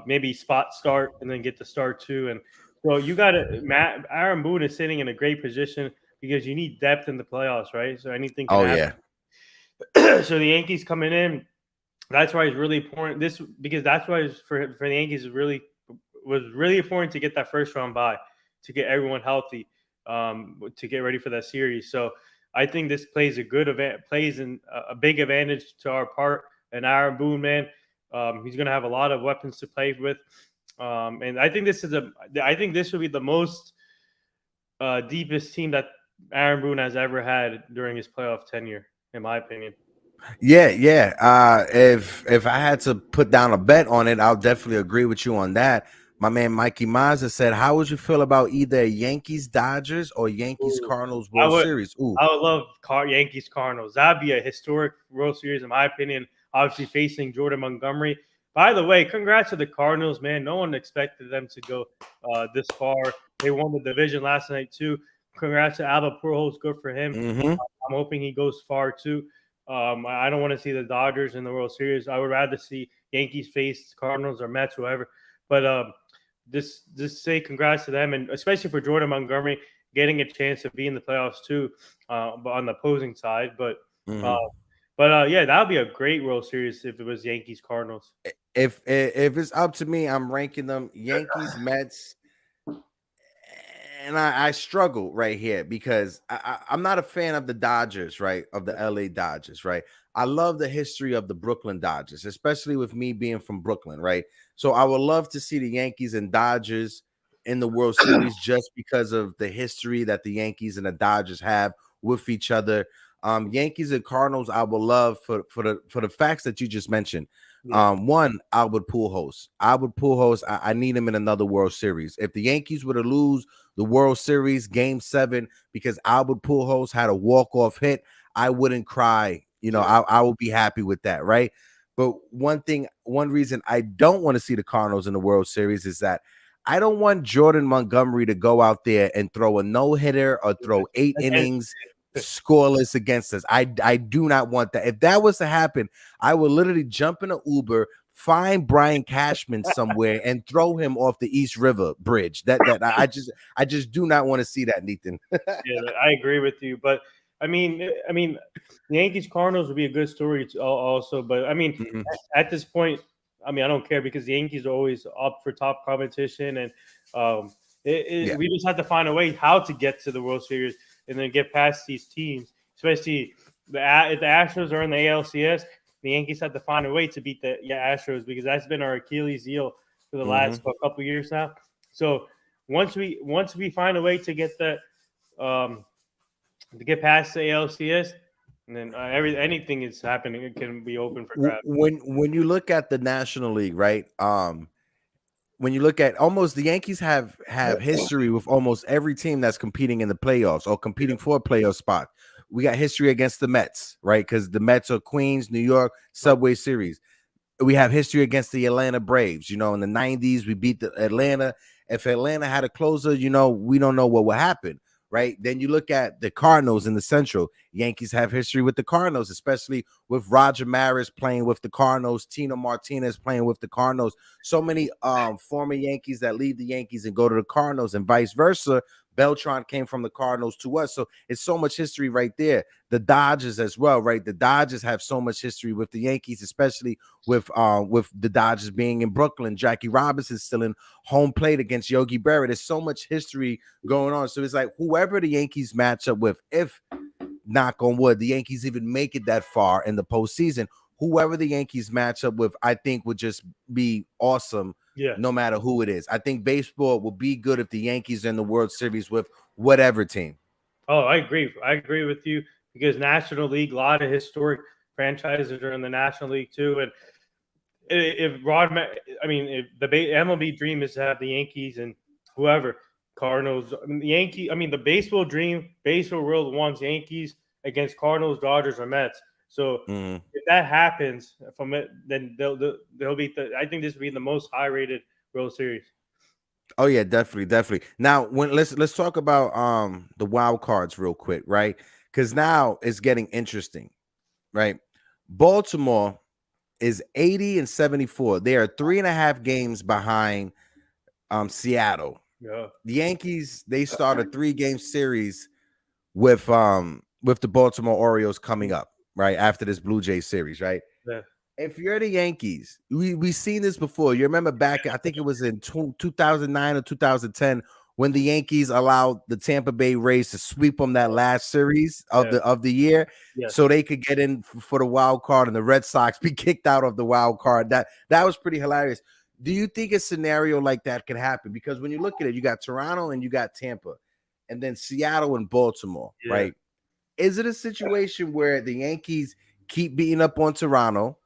maybe spot start and then get the start too. And so you got Aaron Boone is sitting in a great position because you need depth in the playoffs, right? So anything can happen. Yeah. So the Yankees coming in, that's why it's really important. Because that's why for the Yankees was really important to get that first round bye, to get everyone healthy, to get ready for that series. So I think this plays a big advantage to our part. And Aaron Boone, man, he's going to have a lot of weapons to play with. And I think this will be the most deepest team that Aaron Boone has ever had during his playoff tenure, in my opinion. Yeah. If I had to put down a bet on it, I'll definitely agree with you on that. My man Mikey Mazza said, "How would you feel about either Yankees Dodgers or Yankees Cardinals World Series?" I would love Yankees Cardinals. That'd be a historic World Series, in my opinion. Obviously, facing Jordan Montgomery. By the way, congrats to the Cardinals, man. No one expected them to go this far. They won the division last night too. Congrats to Albert Pujols. Good for him. I'm hoping he goes far too. I don't want to see the Dodgers in the World Series. I would rather see Yankees face Cardinals or Mets, whoever. But just say congrats to them, and especially for Jordan Montgomery getting a chance to be in the playoffs too, but on the opposing side. But yeah, that would be a great World Series if it was Yankees Cardinals. If it's up to me, I'm ranking them Yankees, Mets, and I struggle right here because I'm not a fan of the Dodgers, right? Of the LA Dodgers, right? I love the history of the Brooklyn Dodgers, especially with me being from Brooklyn, right? So I would love to see the Yankees and Dodgers in the World Series just because of the history that the Yankees and the Dodgers have with each other. Yankees and Cardinals, I would love for the facts that you just mentioned. One, Albert Pujols. I need him in another World Series. If the Yankees were to lose the World Series Game 7 because Albert Pujols had a walk-off hit, I wouldn't cry. I would be happy with that, right? But one reason I don't want to see the Cardinals in the World Series is that I don't want Jordan Montgomery to go out there and throw a no-hitter or throw 8 innings scoreless against us. I do not want that. If that was to happen, I would literally jump in an Uber, find Brian Cashman somewhere, and throw him off the East River Bridge. I just do not want to see that, Nathan. Yeah, I agree with you. But I mean, the Yankees Cardinals would be a good story also. But I mean, at this point, I mean, I don't care because the Yankees are always up for top competition, and we just have to find a way how to get to the World Series and then get past these teams, especially if the Astros are in the ALCS. The Yankees have to find a way to beat the Astros because that's been our Achilles heel for the last couple of years now. So once we find a way to get that to get past the ALCS, and then anything is happening, it can be open for grabs. When you look at the National League, right? When you look at almost the Yankees have history with almost every team that's competing in the playoffs or competing for a playoff spot. We got history against the Mets, right? Because the Mets are Queens, New York, Subway Series. We have history against the Atlanta Braves. In the 90s, we beat the Atlanta. If Atlanta had a closer, we don't know what would happen, right? Then you look at the Cardinals in the Central. Yankees have history with the Cardinals, especially with Roger Maris playing with the Cardinals, Tino Martinez playing with the Cardinals. So many former Yankees that leave the Yankees and go to the Cardinals and vice versa. Beltran came from the Cardinals to us. So it's so much history right there. The Dodgers as well, right? The Dodgers have so much history with the Yankees, especially with the Dodgers being in Brooklyn. Jackie Robinson still in home plate against Yogi Berra. There's so much history going on. So it's like whoever the Yankees match up with, if knock on wood, the Yankees even make it that far in the postseason, whoever the Yankees match up with, I think would just be awesome. Yeah. No matter who it is. I think baseball will be good if the Yankees are in the World Series with whatever team. Oh, I agree. I agree with you because National League, a lot of historic franchises are in the National League too. And if the MLB dream is to have the Yankees and whoever, Cardinals, the baseball dream, baseball world wants Yankees against Cardinals, Dodgers, or Mets. So if that happens from it, then they'll be. I think this will be the most high-rated World Series. Oh yeah, definitely. Now, let's talk about the wild cards real quick, right? Because now it's getting interesting, right? Baltimore is 80 and 74. They are 3.5 games behind Seattle. Yeah. The Yankees, they start a 3-game series with the Baltimore Orioles coming up. Right after this Blue Jays series, right? Yeah. If you're the Yankees, we've seen this before. You remember back, I think it was in 2009 or 2010 when the Yankees allowed the Tampa Bay Rays to sweep them that last series of the year, so they could get in for the wild card, and the Red Sox be kicked out of the wild card. That was pretty hilarious. Do you think a scenario like that could happen? Because when you look at it, you got Toronto and you got Tampa, and then Seattle and Baltimore, right? Is it a situation where the Yankees keep beating up on Toronto,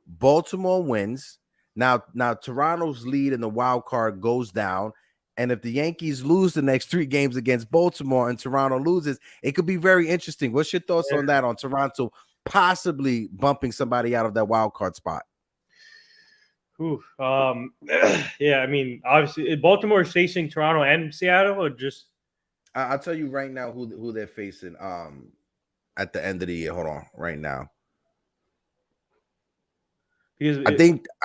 Baltimore wins, now Toronto's lead in the wild card goes down, and if the Yankees lose the next 3 games against Baltimore and Toronto loses, it could be very interesting. What's your thoughts on that, on Toronto possibly bumping somebody out of that wild card spot? Yeah, obviously Baltimore is facing Toronto and Seattle, or just I'll tell you right now who they're facing at the end of the year. Hold on, right now. Because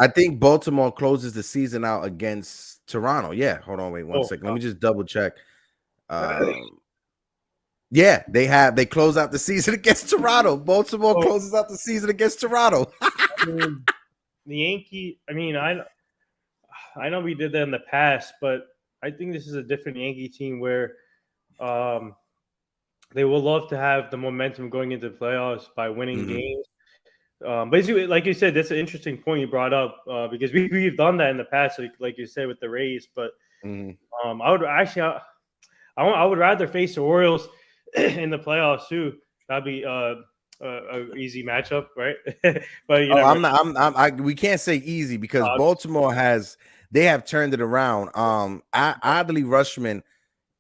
I think Baltimore closes the season out against Toronto. Yeah, hold on, wait one second. Let me just double check. Yeah, they close out the season against Toronto. Baltimore closes out the season against Toronto. The Yankee, I know we did that in the past, but I think this is a different Yankee team where they will love to have the momentum going into the playoffs by winning games. Basically, like you said, that's an interesting point you brought up because we've done that in the past, like you said with the Rays. But I would rather face the Orioles in the playoffs too. That'd be a easy matchup, right? But we can't say easy because Baltimore have turned it around. Adley Rushman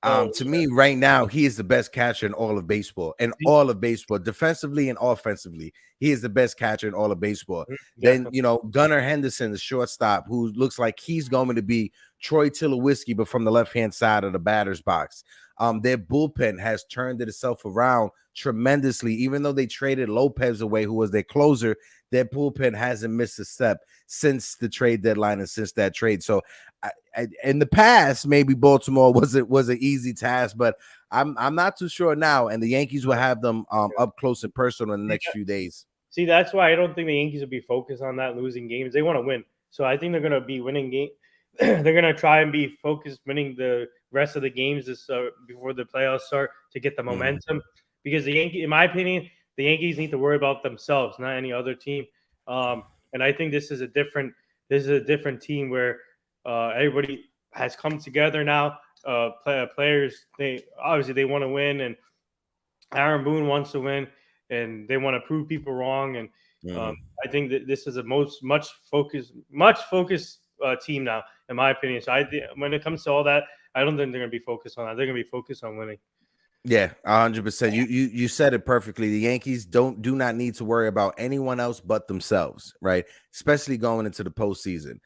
To me, right now, he is the best catcher in all of baseball. Defensively and offensively, he is the best catcher in all of baseball. Then, Definitely. Gunnar Henderson, the shortstop, who looks like he's going to be Troy Tulowitzki, but from the left-hand side of the batter's box. Their bullpen has turned itself around tremendously. Even though they traded Lopez away, who was their closer, their bullpen hasn't missed a step since the trade deadline and since that trade. So in the past, maybe Baltimore was an easy task, but I'm not too sure now. And the Yankees will have them up close and personal in the next few days. See, that's why I don't think the Yankees will be focused on that losing games. They want to win, so I think they're going to be winning game. They're going to try and be focused winning the rest of the games this before the playoffs start to get the momentum. Because the Yankees, in my opinion, the Yankees need to worry about themselves, not any other team. And I think this is a different team where everybody has come together now. Players, they want to win, and Aaron Boone wants to win, and they want to prove people wrong. And I think that this is a much focused team now, in my opinion. So when it comes to all that, I don't think they're going to be focused on that. They're going to be focused on winning. Yeah, 100%. You said it perfectly. The Yankees do not need to worry about anyone else but themselves, right? Especially going into the postseason.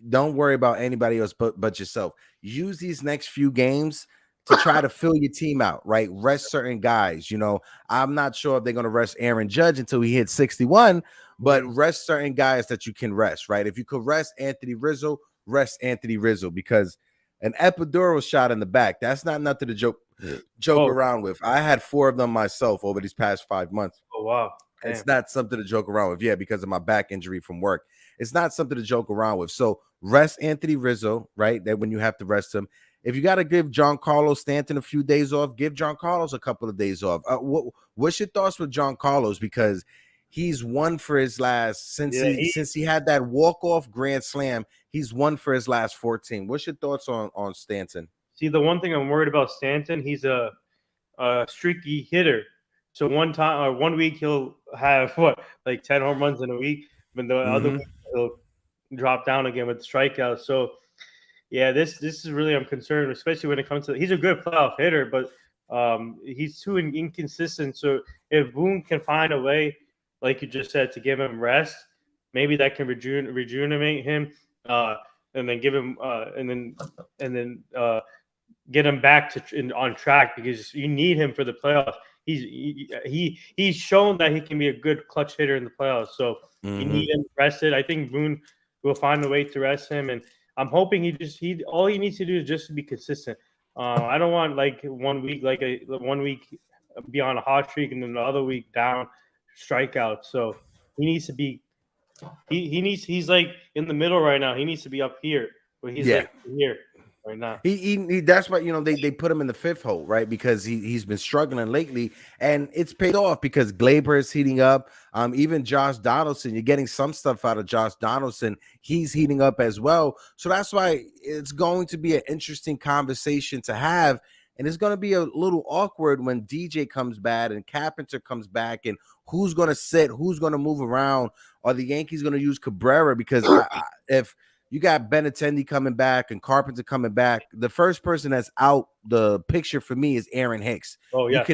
Don't worry about anybody else but yourself. Use these next few games to try to fill your team out, right? Rest certain guys. I'm not sure if they're going to rest Aaron Judge until he hits 61, but rest certain guys that you can rest, right? If you could rest Anthony Rizzo, rest Anthony Rizzo, because an epidural shot in the back, that's not nothing to joke around with. I had 4 of them myself over these past 5 months. Oh, wow. Damn. It's not something to joke around with. Yeah, because of my back injury from work. It's not something to joke around with. So rest Anthony Rizzo, right? That when you have to rest him. If you got to give Giancarlo Stanton a few days off, give Giancarlo a couple of days off. What's your thoughts with Giancarlo? Because he's won for his last since he had that walk-off grand slam. He's won for his last 14. What's your thoughts on Stanton? See, the one thing I'm worried about Stanton, he's a streaky hitter. So one week he'll have 10 home runs in a week, but the other week he'll drop down again with strikeouts. So yeah, this is really, I'm concerned, especially when it comes to, he's a good playoff hitter, but he's too inconsistent. So if Boone can find a way, like you just said, to give him rest, maybe that can rejuvenate him, and then give him and then get him back on track, because you need him for the playoffs. He's shown that he can be a good clutch hitter in the playoffs. So you need him rested. I think Boone will find a way to rest him, and I'm hoping all he needs to do is just to be consistent. I don't want 1 week be on a hot streak and then the other week down strikeouts. So he needs to be he's like in the middle right now. He needs to be up here, but he's like here right now. He that's why they put him in the 5th hole, right? Because he's been struggling lately, and it's paid off because Glaber is heating up. Even Josh Donaldson, you're getting some stuff out of Josh Donaldson. He's heating up as well. So that's why it's going to be an interesting conversation to have. And it's going to be a little awkward when DJ comes back and Carpenter comes back, and who's going to sit, who's going to move around. Are the Yankees going to use Cabrera? Because if you got Benintendi coming back and Carpenter coming back, the first person that's out the picture for me is Aaron Hicks. Oh, yeah.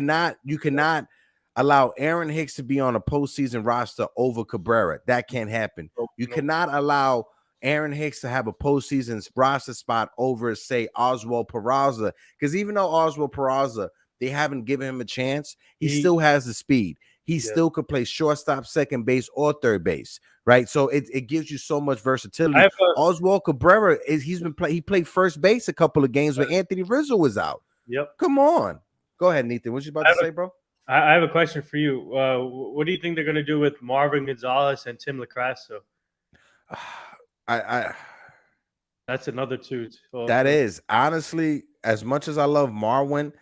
You cannot allow Aaron Hicks to be on a postseason roster over Cabrera. That can't happen. You cannot allow Aaron Hicks to have a postseason roster spot over, say, Oswald Peraza, because even though Oswald Peraza, they haven't given him a chance, he still has the speed. He still could play shortstop, second base, or third base, right? So it gives you so much versatility. Oswald Cabrera he played first base a couple of games when Anthony Rizzo was out. Yep. Come on. Go ahead, Nathan. What you about to say, bro? I have a question for you. What do you think they're going to do with Marvin Gonzalez and Tim LaCrasso? That's another two. That is, honestly, as much as I love Marwin,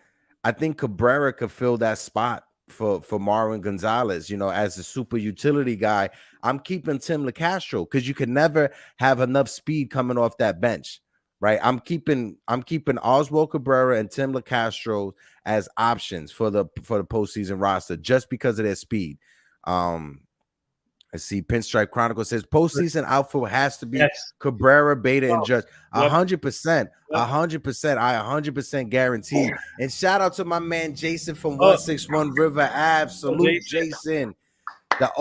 I think Cabrera could fill that spot for Marwin Gonzalez, as a super utility guy. I'm keeping Tim LaCastro because you can never have enough speed coming off that bench, right? I'm keeping Oswald Cabrera and Tim LaCastro as options for the postseason roster just because of their speed. I see Pinstripe Chronicle says postseason outfield has to be Yes. Cabrera, Beta, and Judge. Yep. 100%. Yep. 100%. I 100% guarantee. And shout out to my man Jason from Oh. 161 River Ave. Salute, Jason. Jason. The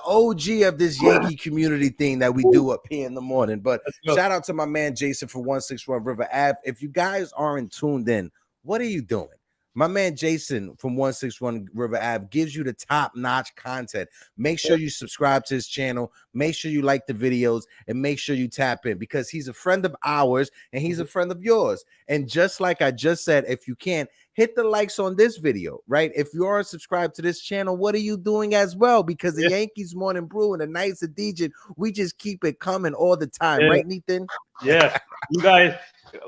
OG of this Yankee community thing that we do up here in the morning. But shout out to my man Jason from 161 River Ave. If you guys aren't tuned in, what are you doing? My man Jason from 161 River Ave gives you the top-notch content. Make sure you subscribe to his channel. Make sure you like the videos and make sure you tap in because he's a friend of ours and he's a friend of yours. And just like I just said, if you can, hit the likes on this video, right? If you aren't subscribed to this channel, what are you doing as well? Because the Yankees Morning Brew and the Nights of DJ, we just keep it coming all the time, right, Nathan? Yeah, you guys,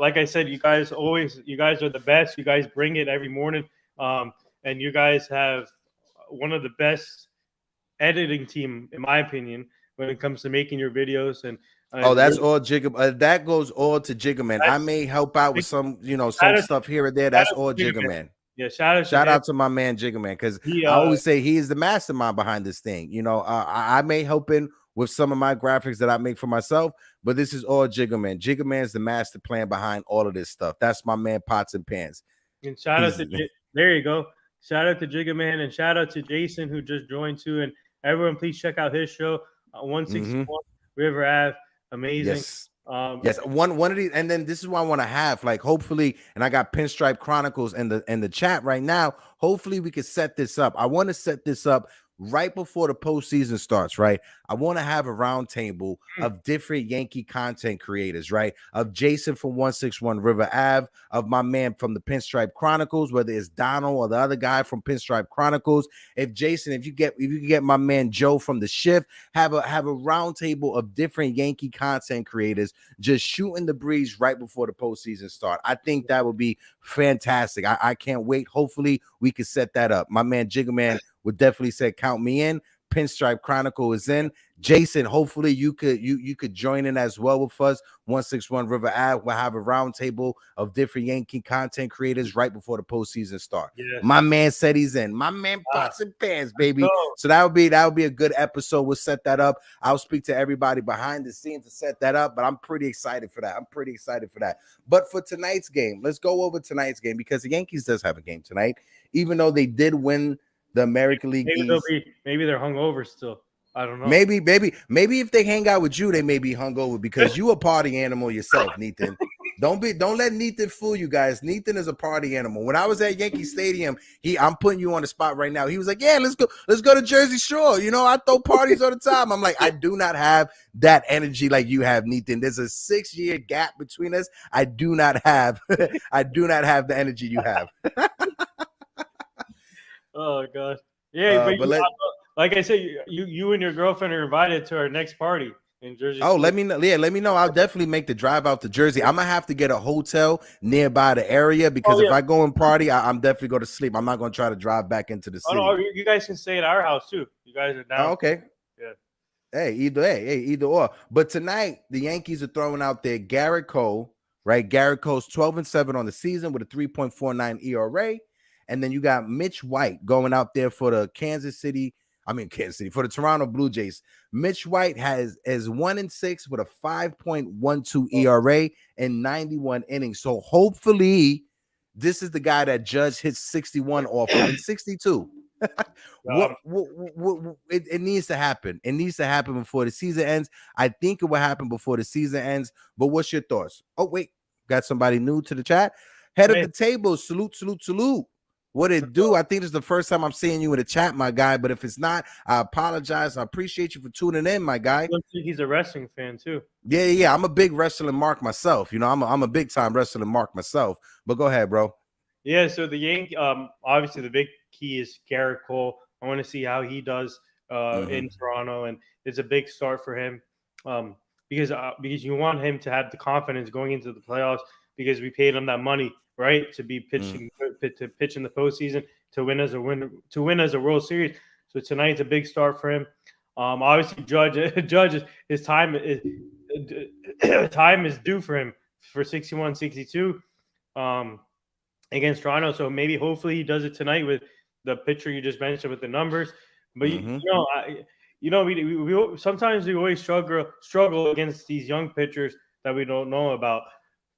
like I said, you guys are the best. You guys bring it every morning, and you guys have one of the best editing team, in my opinion, when it comes to making your videos. And that's all Jigga. That goes all to Jigga Man. I may help out with some, some stuff here and there. That's all Jigga Man. Yeah, shout out to my man Jigga Man because I always say he is the mastermind behind this thing. I may help in with some of my graphics that I make for myself, but this is all Jigga Man. Jigga Man's the master plan behind all of this stuff. That's my man Pots and Pans. And shout out to there you go. Shout out to Jigga Man and shout out to Jason who just joined too. And everyone, please check out his show 161 River Ave. Amazing. Yes. Yes, one of these, and then this is what I want to have, like, hopefully, and I got Pinstripe Chronicles in the chat right now. Hopefully we can set this up. I want to set this up right before the postseason starts, right? I want to have a round table of different Yankee content creators, right? Of Jason from 161 River Ave, of my man from the Pinstripe Chronicles, whether it's Donald or the other guy from Pinstripe Chronicles. If you get my man Joe from the Shift, have a round table of different Yankee content creators just shooting the breeze right before the postseason start. I think that would be fantastic. I can't wait. Hopefully we can set that up. My man Jigga Man would definitely say count me in. Pinstripe Chronicle is in. Jason, hopefully you could join in as well with us. 161 River Ave. We'll have a round table of different Yankee content creators right before the postseason start. Yes. My man said he's in. My man Pots and Pans, baby. So that would be a good episode. We'll set that up. I'll speak to everybody behind the scenes to set that up, but I'm pretty excited for that. But for tonight's game, let's go over tonight's game because the Yankees does have a game tonight, even though they did win the American League East. Maybe they're hungover still. I don't know. Maybe if they hang out with you, they may be hungover because you a party animal yourself, Nathan. Don't let Nathan fool you guys. Nathan is a party animal. When I was at Yankee Stadium, I'm putting you on the spot right now. He was like, "Yeah, let's go to Jersey Shore. I throw parties all the time." I'm like, I do not have that energy like you have, Nathan. There's a 6-year gap between us. I do not have the energy you have. Oh God. Yeah, but like I said, you and your girlfriend are invited to our next party in Jersey. Oh, let me know. Yeah, let me know. I'll definitely make the drive out to Jersey. I'm gonna have to get a hotel nearby the area because if I go and party, I'm definitely going to sleep. I'm not gonna try to drive back into the city. Oh no, you guys can stay at our house too. You guys are down. Oh, okay. Yeah. Hey, either or. But tonight the Yankees are throwing out there Garrett Cole, right? Garrett Cole's 12-7 on the season with a 3.49 ERA. And then you got Mitch White going out there for the for the Toronto Blue Jays. Mitch White is 1-6 with a 5.12 ERA and 91 innings. So hopefully this is the guy that Judge hits 61 off of in 62. It needs to happen. It needs to happen before the season ends. I think it will happen before the season ends. But what's your thoughts? Oh, wait, got somebody new to the chat. Head of the table. Salute. What it do? I think this is the first time I'm seeing you in the chat, my guy. But if it's not, I apologize. I appreciate you for tuning in, my guy. He's a wrestling fan too. Yeah. I'm a big wrestling mark myself. I'm a big time wrestling mark myself. But go ahead, bro. Yeah. So the Yankee, obviously the big key is Garrett Cole. I want to see how he does in Toronto, and it's a big start for him because you want him to have the confidence going into the playoffs because we paid him that money. Right, to be pitching to pitch in the postseason to win as a World Series. So tonight's a big start for him. Obviously, Judge his time is due for him for 61, 62 against Toronto. So hopefully he does it tonight with the pitcher you just mentioned with the numbers. But we sometimes we always struggle against these young pitchers that we don't know about.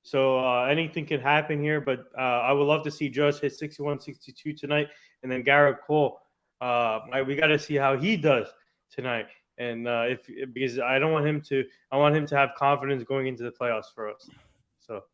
So anything can happen here, but I would love to see Judge hit 61, 62 tonight, and then Garrett Cole. We got to see how he does tonight, and because I don't want him to, I want him to have confidence going into the playoffs for us. So.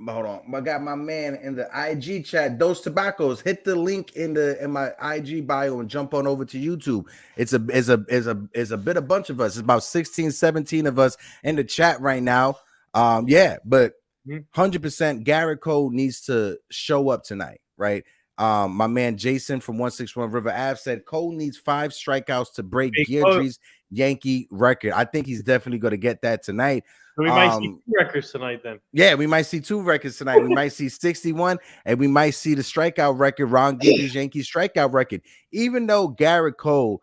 Hold on, I got my man in the IG chat. Those Tobaccos, hit the link in my IG bio and jump on over to YouTube. It's a bit a bunch of us. It's about 16, 17 of us in the chat right now. But 100% Garrett Cole needs to show up tonight, right? My man Jason from 161 River Ave said Cole needs 5 strikeouts to break Guidry's Yankee record. I think he's definitely going to get that tonight. So we might see 2 records tonight then. Yeah, we might see 2 records tonight. We might see 61, and we might see the strikeout record, Ron Guidry's Yankees strikeout record. Even though Garrett Cole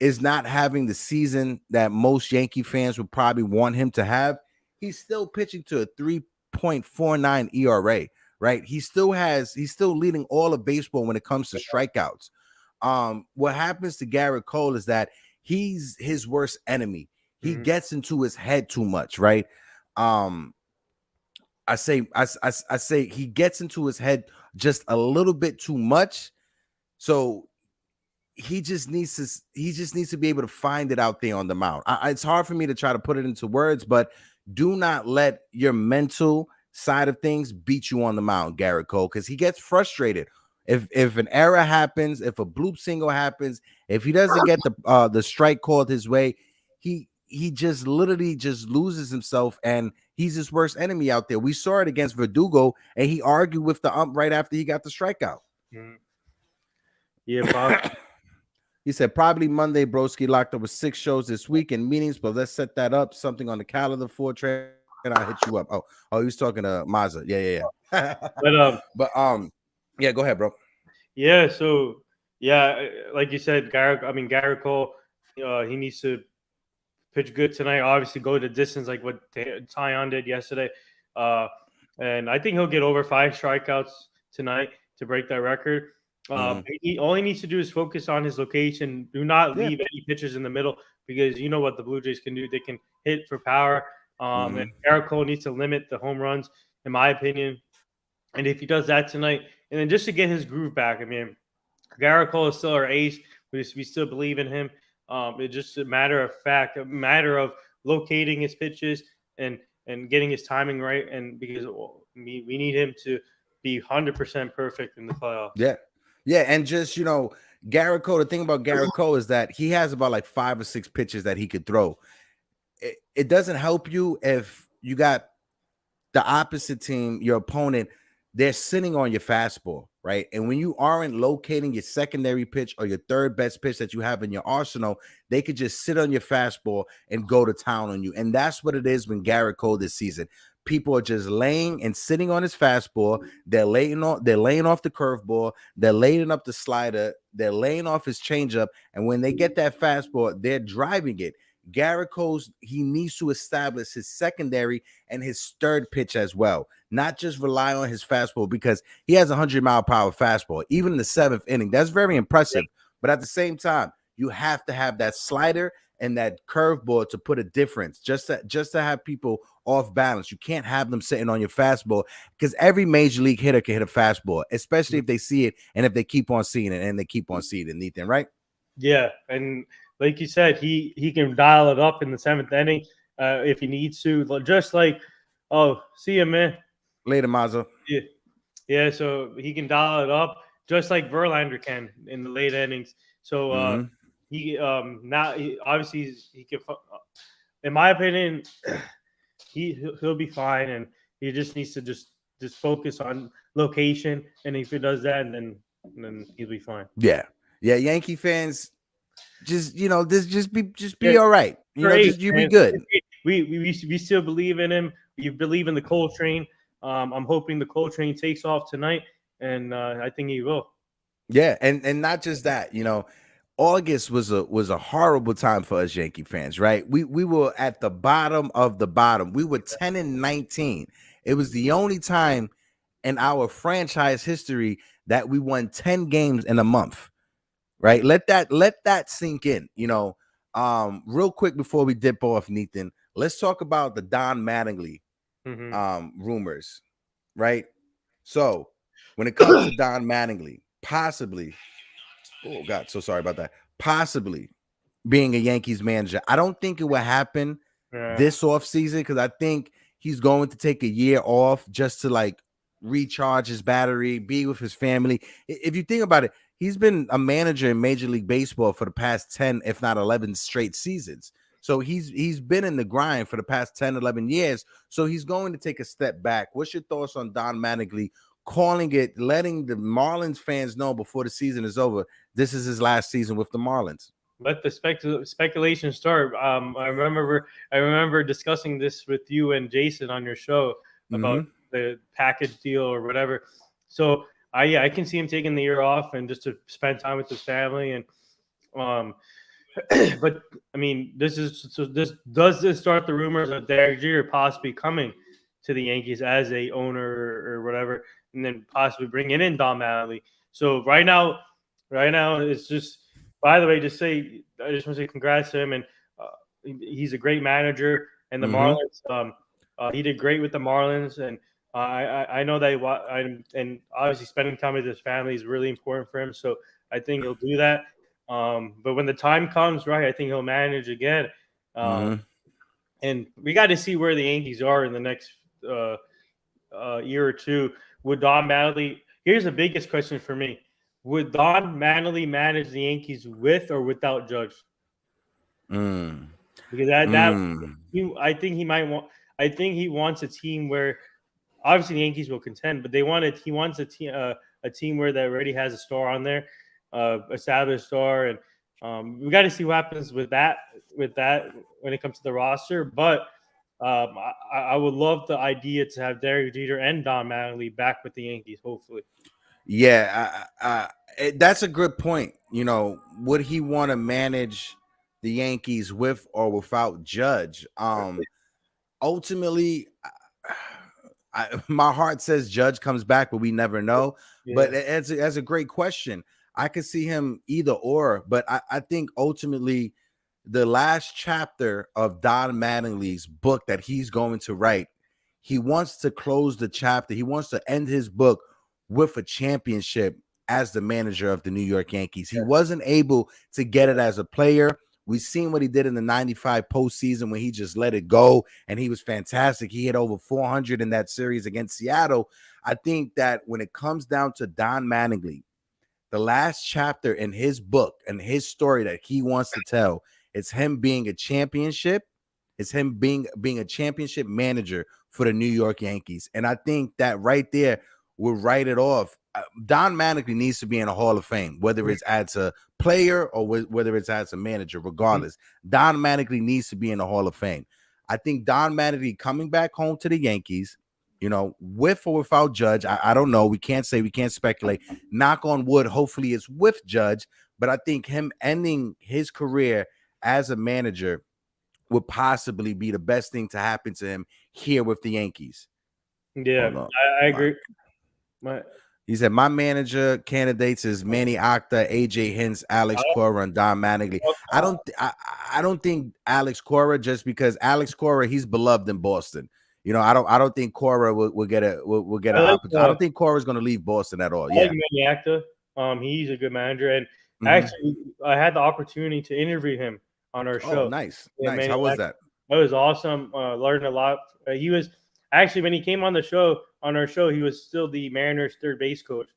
is not having the season that most Yankee fans would probably want him to have, he's still pitching to a 3.49 ERA, right? He's still leading all of baseball when it comes to strikeouts. What happens to Garrett Cole is that he's his worst enemy. He gets into his head too much, right? I say he gets into his head just a little bit too much. So he just needs to be able to find it out there on the mound. It's hard for me to try to put it into words, but do not let your mental side of things beat you on the mound, Garrett Cole, because he gets frustrated. If an error happens, if a bloop single happens, if he doesn't get the strike called his way, he just literally just loses himself, and he's his worst enemy out there. We saw it against Verdugo, and he argued with the ump right after he got the strikeout. Yeah, Bob. He said probably Monday. Broski locked up with 6 shows this week and meetings, but let's set that up. Something on the calendar for Trey, and I'll hit you up. Oh, he was talking to Mazza. Yeah. Yeah, go ahead, bro. Yeah, so like you said, Garrett Cole, he needs to pitch good tonight. Obviously, go the distance like what Tyon did yesterday, and I think he'll get over 5 strikeouts tonight to break that record. All he needs to do is focus on his location. Do not leave any pitchers in the middle, because you know what the Blue Jays can do. They can hit for power. And Garrett Cole needs to limit the home runs, in my opinion. And if he does that tonight, and then just to get his groove back, I mean, Garrett Cole is still our ace. We still believe in him. It's just a matter of locating his pitches and getting his timing right. And because we need him to be 100% perfect in the playoffs. Yeah. And just, Garrett Cole, the thing about Garrett Cole is that he has about like 5 or 6 pitches that he could throw. It doesn't help you if you got the opposite team, your opponent, they're sitting on your fastball, right? And when you aren't locating your secondary pitch or your third best pitch that you have in your arsenal, they could just sit on your fastball and go to town on you. And that's what it is when Garrett Cole this season. People are just laying and sitting on his fastball. They're laying off the curveball. They're laying up the slider. They're laying off his changeup. And when they get that fastball, they're driving it. Garrett Cole, he needs to establish his secondary and his third pitch as well. Not just rely on his fastball, because he has a 100-mile-per-hour fastball, even in the 7th inning. That's very impressive. But at the same time, you have to have that slider and that curveball to put a difference, just to have people off balance. You can't have them sitting on your fastball, because every major league hitter can hit a fastball, especially if they see it and if they keep on seeing it and they keep on seeing it, Nathan, right? Yeah, and like you said, he can dial it up in the 7th inning if he needs to. Just like, see you, man. Later, Mazza. Yeah. So he can dial it up just like Verlander can in the late innings. So he obviously he can. In my opinion, he'll be fine, and he just needs to just focus on location. And if he does that, then he'll be fine. Yeah. Yankee fans, just be all right. You be good. We still believe in him. We believe in the Cole train. I'm hoping the Cole train takes off tonight, and I think he will. Yeah, and not just that. August was a horrible time for us Yankee fans, right? We were at the bottom of the bottom. We were 10-19. It was the only time in our franchise history that we won 10 games in a month. right? Let that sink in. Real quick before we dip off, Nathan, let's talk about the Don Mattingly rumors, right? So when it comes to Don Mattingly, possibly, oh God, so sorry about that, possibly being a Yankees manager, I don't think it will happen this offseason because I think he's going to take a year off just to like recharge his battery, be with his family. If you think about it, he's been a manager in Major League Baseball for the past 10, if not 11 straight seasons. So he's been in the grind for the past 10, 11 years. So he's going to take a step back. What's your thoughts on Don Mattingly calling it, letting the Marlins fans know before the season is over, this is his last season with the Marlins? Let the speculation start. I remember discussing this with you and Jason on your show about the package deal or whatever. So I can see him taking the year off and just to spend time with his family. And but I mean, does this start the rumors of Derek Jeter possibly coming to the Yankees as a owner or whatever, and then possibly bringing in Don Mattingly? So right now it's just. By the way, I just want to say congrats to him, and he's a great manager. And the Marlins, he did great with the Marlins, and I know that and obviously spending time with his family is really important for him. So I think he'll do that. But when the time comes, right, I think he'll manage again. And we got to see where the Yankees are in the next year or two. Would Don Mattingly? Here's the biggest question for me. Would Don Mattingly manage the Yankees with or without Judge? Because I think he might want. I think he wants a team where, obviously, the Yankees will contend, but he wants a team where that already has a star on there, established star, and we got to see what happens with that when it comes to the roster. But I would love the idea to have Derek Jeter and Don Mattingly back with the Yankees, hopefully. Yeah, that's a good point. Would he want to manage the Yankees with or without Judge? Ultimately, my heart says Judge comes back, but we never know. Yeah. But that's a great question. I could see him either or, but I think ultimately the last chapter of Don Mattingly's book that he's going to write, he wants to close the chapter. He wants to end his book with a championship as the manager of the New York Yankees. He wasn't able to get it as a player. We've seen what he did in the 95 postseason when he just let it go, and he was fantastic. He hit over 400 in that series against Seattle. I think that when it comes down to Don Mattingly, the last chapter in his book and his story that he wants to tell, it's him being a championship. It's him being a championship manager for the New York Yankees. And I think that right there will write it off. Don Mattingly needs to be in a Hall of Fame, whether it's as a player or whether it's as a manager, regardless. Don Mattingly needs to be in the Hall of Fame. I think Don Mattingly coming back home to the Yankees, with or without Judge, I don't know. We can't speculate. Knock on wood, hopefully it's with Judge. But I think him ending his career as a manager would possibly be the best thing to happen to him here with the Yankees. Yeah, I agree. He said, my manager candidates is Manny Octa, AJ Hinch, Alex Cora, and Don Mattingly. I don't think Alex Cora, just because Alex Cora, he's beloved in Boston. I don't think Cora will get an opportunity. I don't think Cora's going to leave Boston at all. Yeah, Manny Octa, he's a good manager, and actually, I had the opportunity to interview him on our show. Oh, nice. How was that? That was awesome. Learned a lot. He was actually, when he came on our show, he was still the Mariners' third base coach,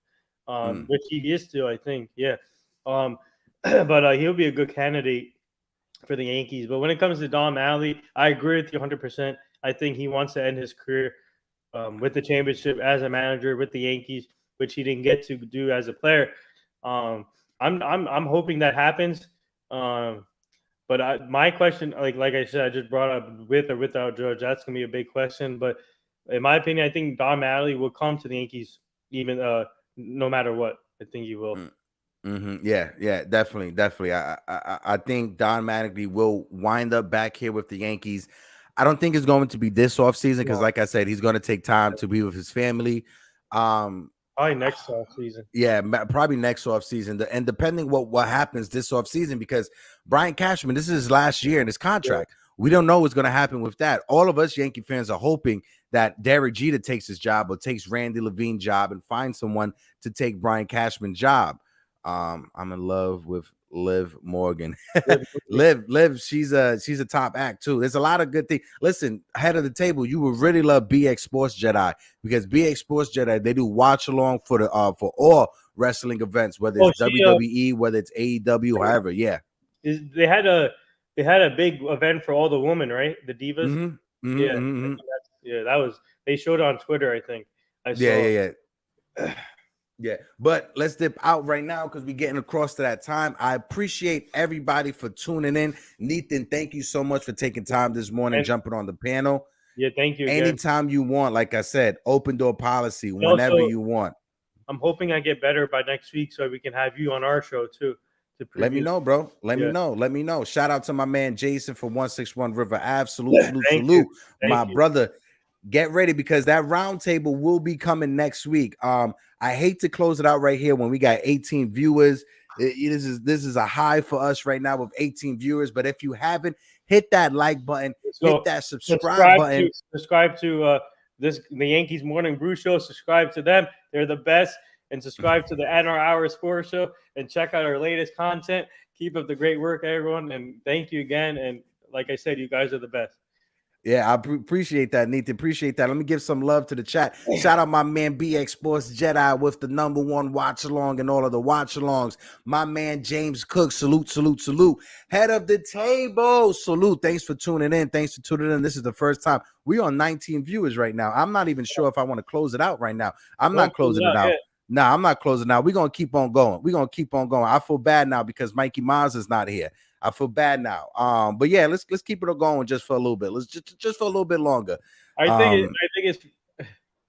which he is still, I think. Yeah. But he'll be a good candidate for the Yankees. But when it comes to Don Mattingly, I agree with you 100%. I think he wants to end his career with the championship as a manager with the Yankees, which he didn't get to do as a player. I'm hoping that happens. But my question, like I said, I just brought up with or without Judge. That's gonna be a big question. But in my opinion, I think Don Mattingly will come to the Yankees even no matter what. I think he will. Yeah, definitely. I think Don Mattingly will wind up back here with the Yankees. I don't think it's going to be this offseason because, like I said, he's going to take time to be with his family. Probably next off season. Yeah, probably next off season. And depending what happens this off season, because Brian Cashman, this is his last year in his contract. We don't know what's going to happen with that. All of us Yankee fans are hoping that Derek Jeter takes his job or takes Randy Levine's job and finds someone to take Brian Cashman's job. I'm in love with Liv Morgan. Liv, she's a top act too. There's a lot of good things. Listen, head of the table, you would really love BX Sports Jedi, because BX Sports Jedi, they do watch along for the for all wrestling events, whether it's WWE, whether it's AEW, however. Yeah, they had a big event for all the women, right? The divas. Yeah, that was, they showed it on Twitter, I think. I saw. Yeah. Yeah, but let's dip out right now because we're getting across to that time. I appreciate everybody for tuning in. Nathan, thank you so much for taking time this morning, jumping on the panel. Yeah, thank you. Anytime you want, like I said, open door policy whenever you want. I'm hoping I get better by next week so we can have you on our show too. Let me know, bro. Let me know. Shout out to my man Jason for 161 River Ave. Salute. My brother. Get ready, because that roundtable will be coming next week. I hate to close it out right here when we got 18 viewers. This is a high for us right now with 18 viewers. But if you haven't, hit that like button, hit that subscribe button. Subscribe to the Yankees Morning Brew Show. Subscribe to them; they're the best. And subscribe to the NR Hour Sports Show and check out our latest content. Keep up the great work, everyone, and thank you again. And like I said, you guys are the best. Yeah, I appreciate that, Nathan. Appreciate that. Let me give some love to the chat. Shout out my man BX Sports Jedi with the #1 watch along and all of the watch alongs. My man James Cook, salute. Head of the table, salute. Thanks for tuning in. This is the first time. We're on 19 viewers right now. I'm not even sure if I want to close it out right now. I'm not closing it out. Nah, I'm not closing out. We're going to keep on going. I feel bad now because Mikey Miles is not here. I feel bad now. But yeah, let's keep it going just for a little bit. Let's just for a little bit longer. I think it's.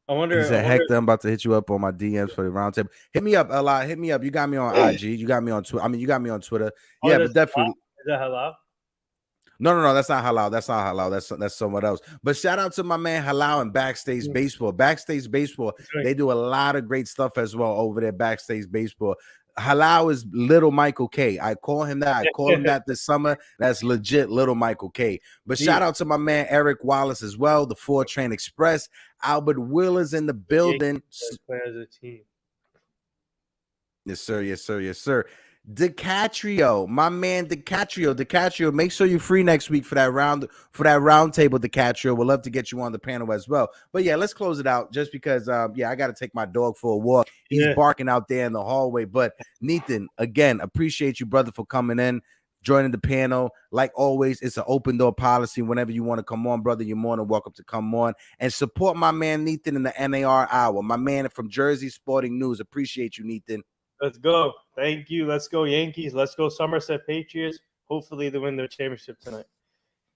I wonder. He said, Hector, I'm about to hit you up on my DMs for the roundtable. Hit me up, Eli. Hit me up. You got me on IG. You got me on Twitter. I mean, you got me on Twitter. Yeah, but definitely. Is that halal? No, that's not halal. That's someone else. But shout out to my man Halal and Backstage Baseball. Backstage Baseball, they do a lot of great stuff as well over there. Backstage Baseball. Halal is Little Michael K. I call him that. I call him that this summer. That's legit Little Michael K. But shout out to my man Eric Wallace as well. The 4 Train Express. Albert Willer's in the building. As a team. Yes, sir. DiCatrio, my man DiCatrio, make sure you're free next week for that round table. DiCatrio, we'll love to get you on the panel as well. But yeah, let's close it out just because I got to take my dog for a walk. He's barking out there in the hallway. But Nathan, again, appreciate you, brother, for coming in, joining the panel. Like always, it's an open door policy. Whenever you want to come on, brother, you're more than welcome to come on and support my man Nathan in the NAR Hour. My man from Jersey Sporting News. Appreciate you, Nathan. Let's go. Thank you. Let's go Yankees. Let's go Somerset Patriots. Hopefully they win their championship tonight.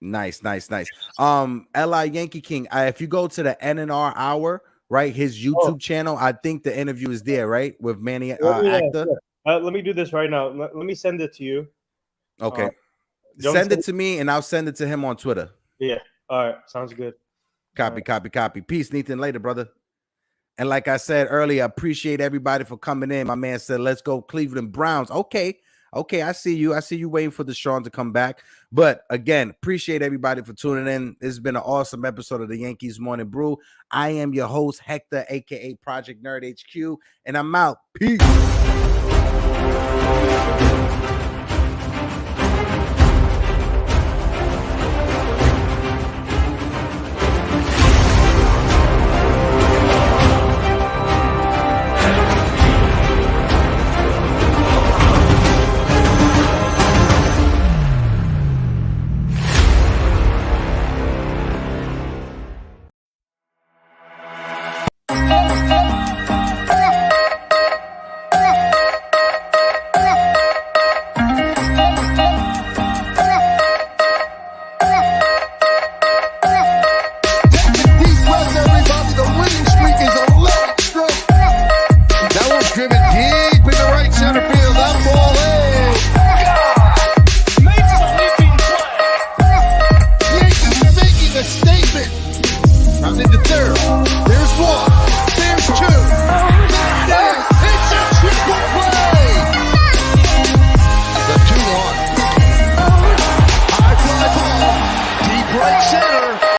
Nice. LI Yankee King. If you go to the NNR Hour, right, his YouTube channel, I think the interview is there, right, with Manny Actor. Let me do this right now. Let me send it to you. Okay. Send it to me, and I'll send it to him on Twitter. Yeah. All right. Sounds good. Copy. Peace, Nathan. Later, brother. And like I said earlier, I appreciate everybody for coming in. My man said, let's go Cleveland Browns. Okay, I see you. I see you waiting for Deshaun to come back. But again, appreciate everybody for tuning in. This has been an awesome episode of the Yankees Morning Brew. I am your host, Hector, a.k.a. Project Nerd HQ, and I'm out. Peace.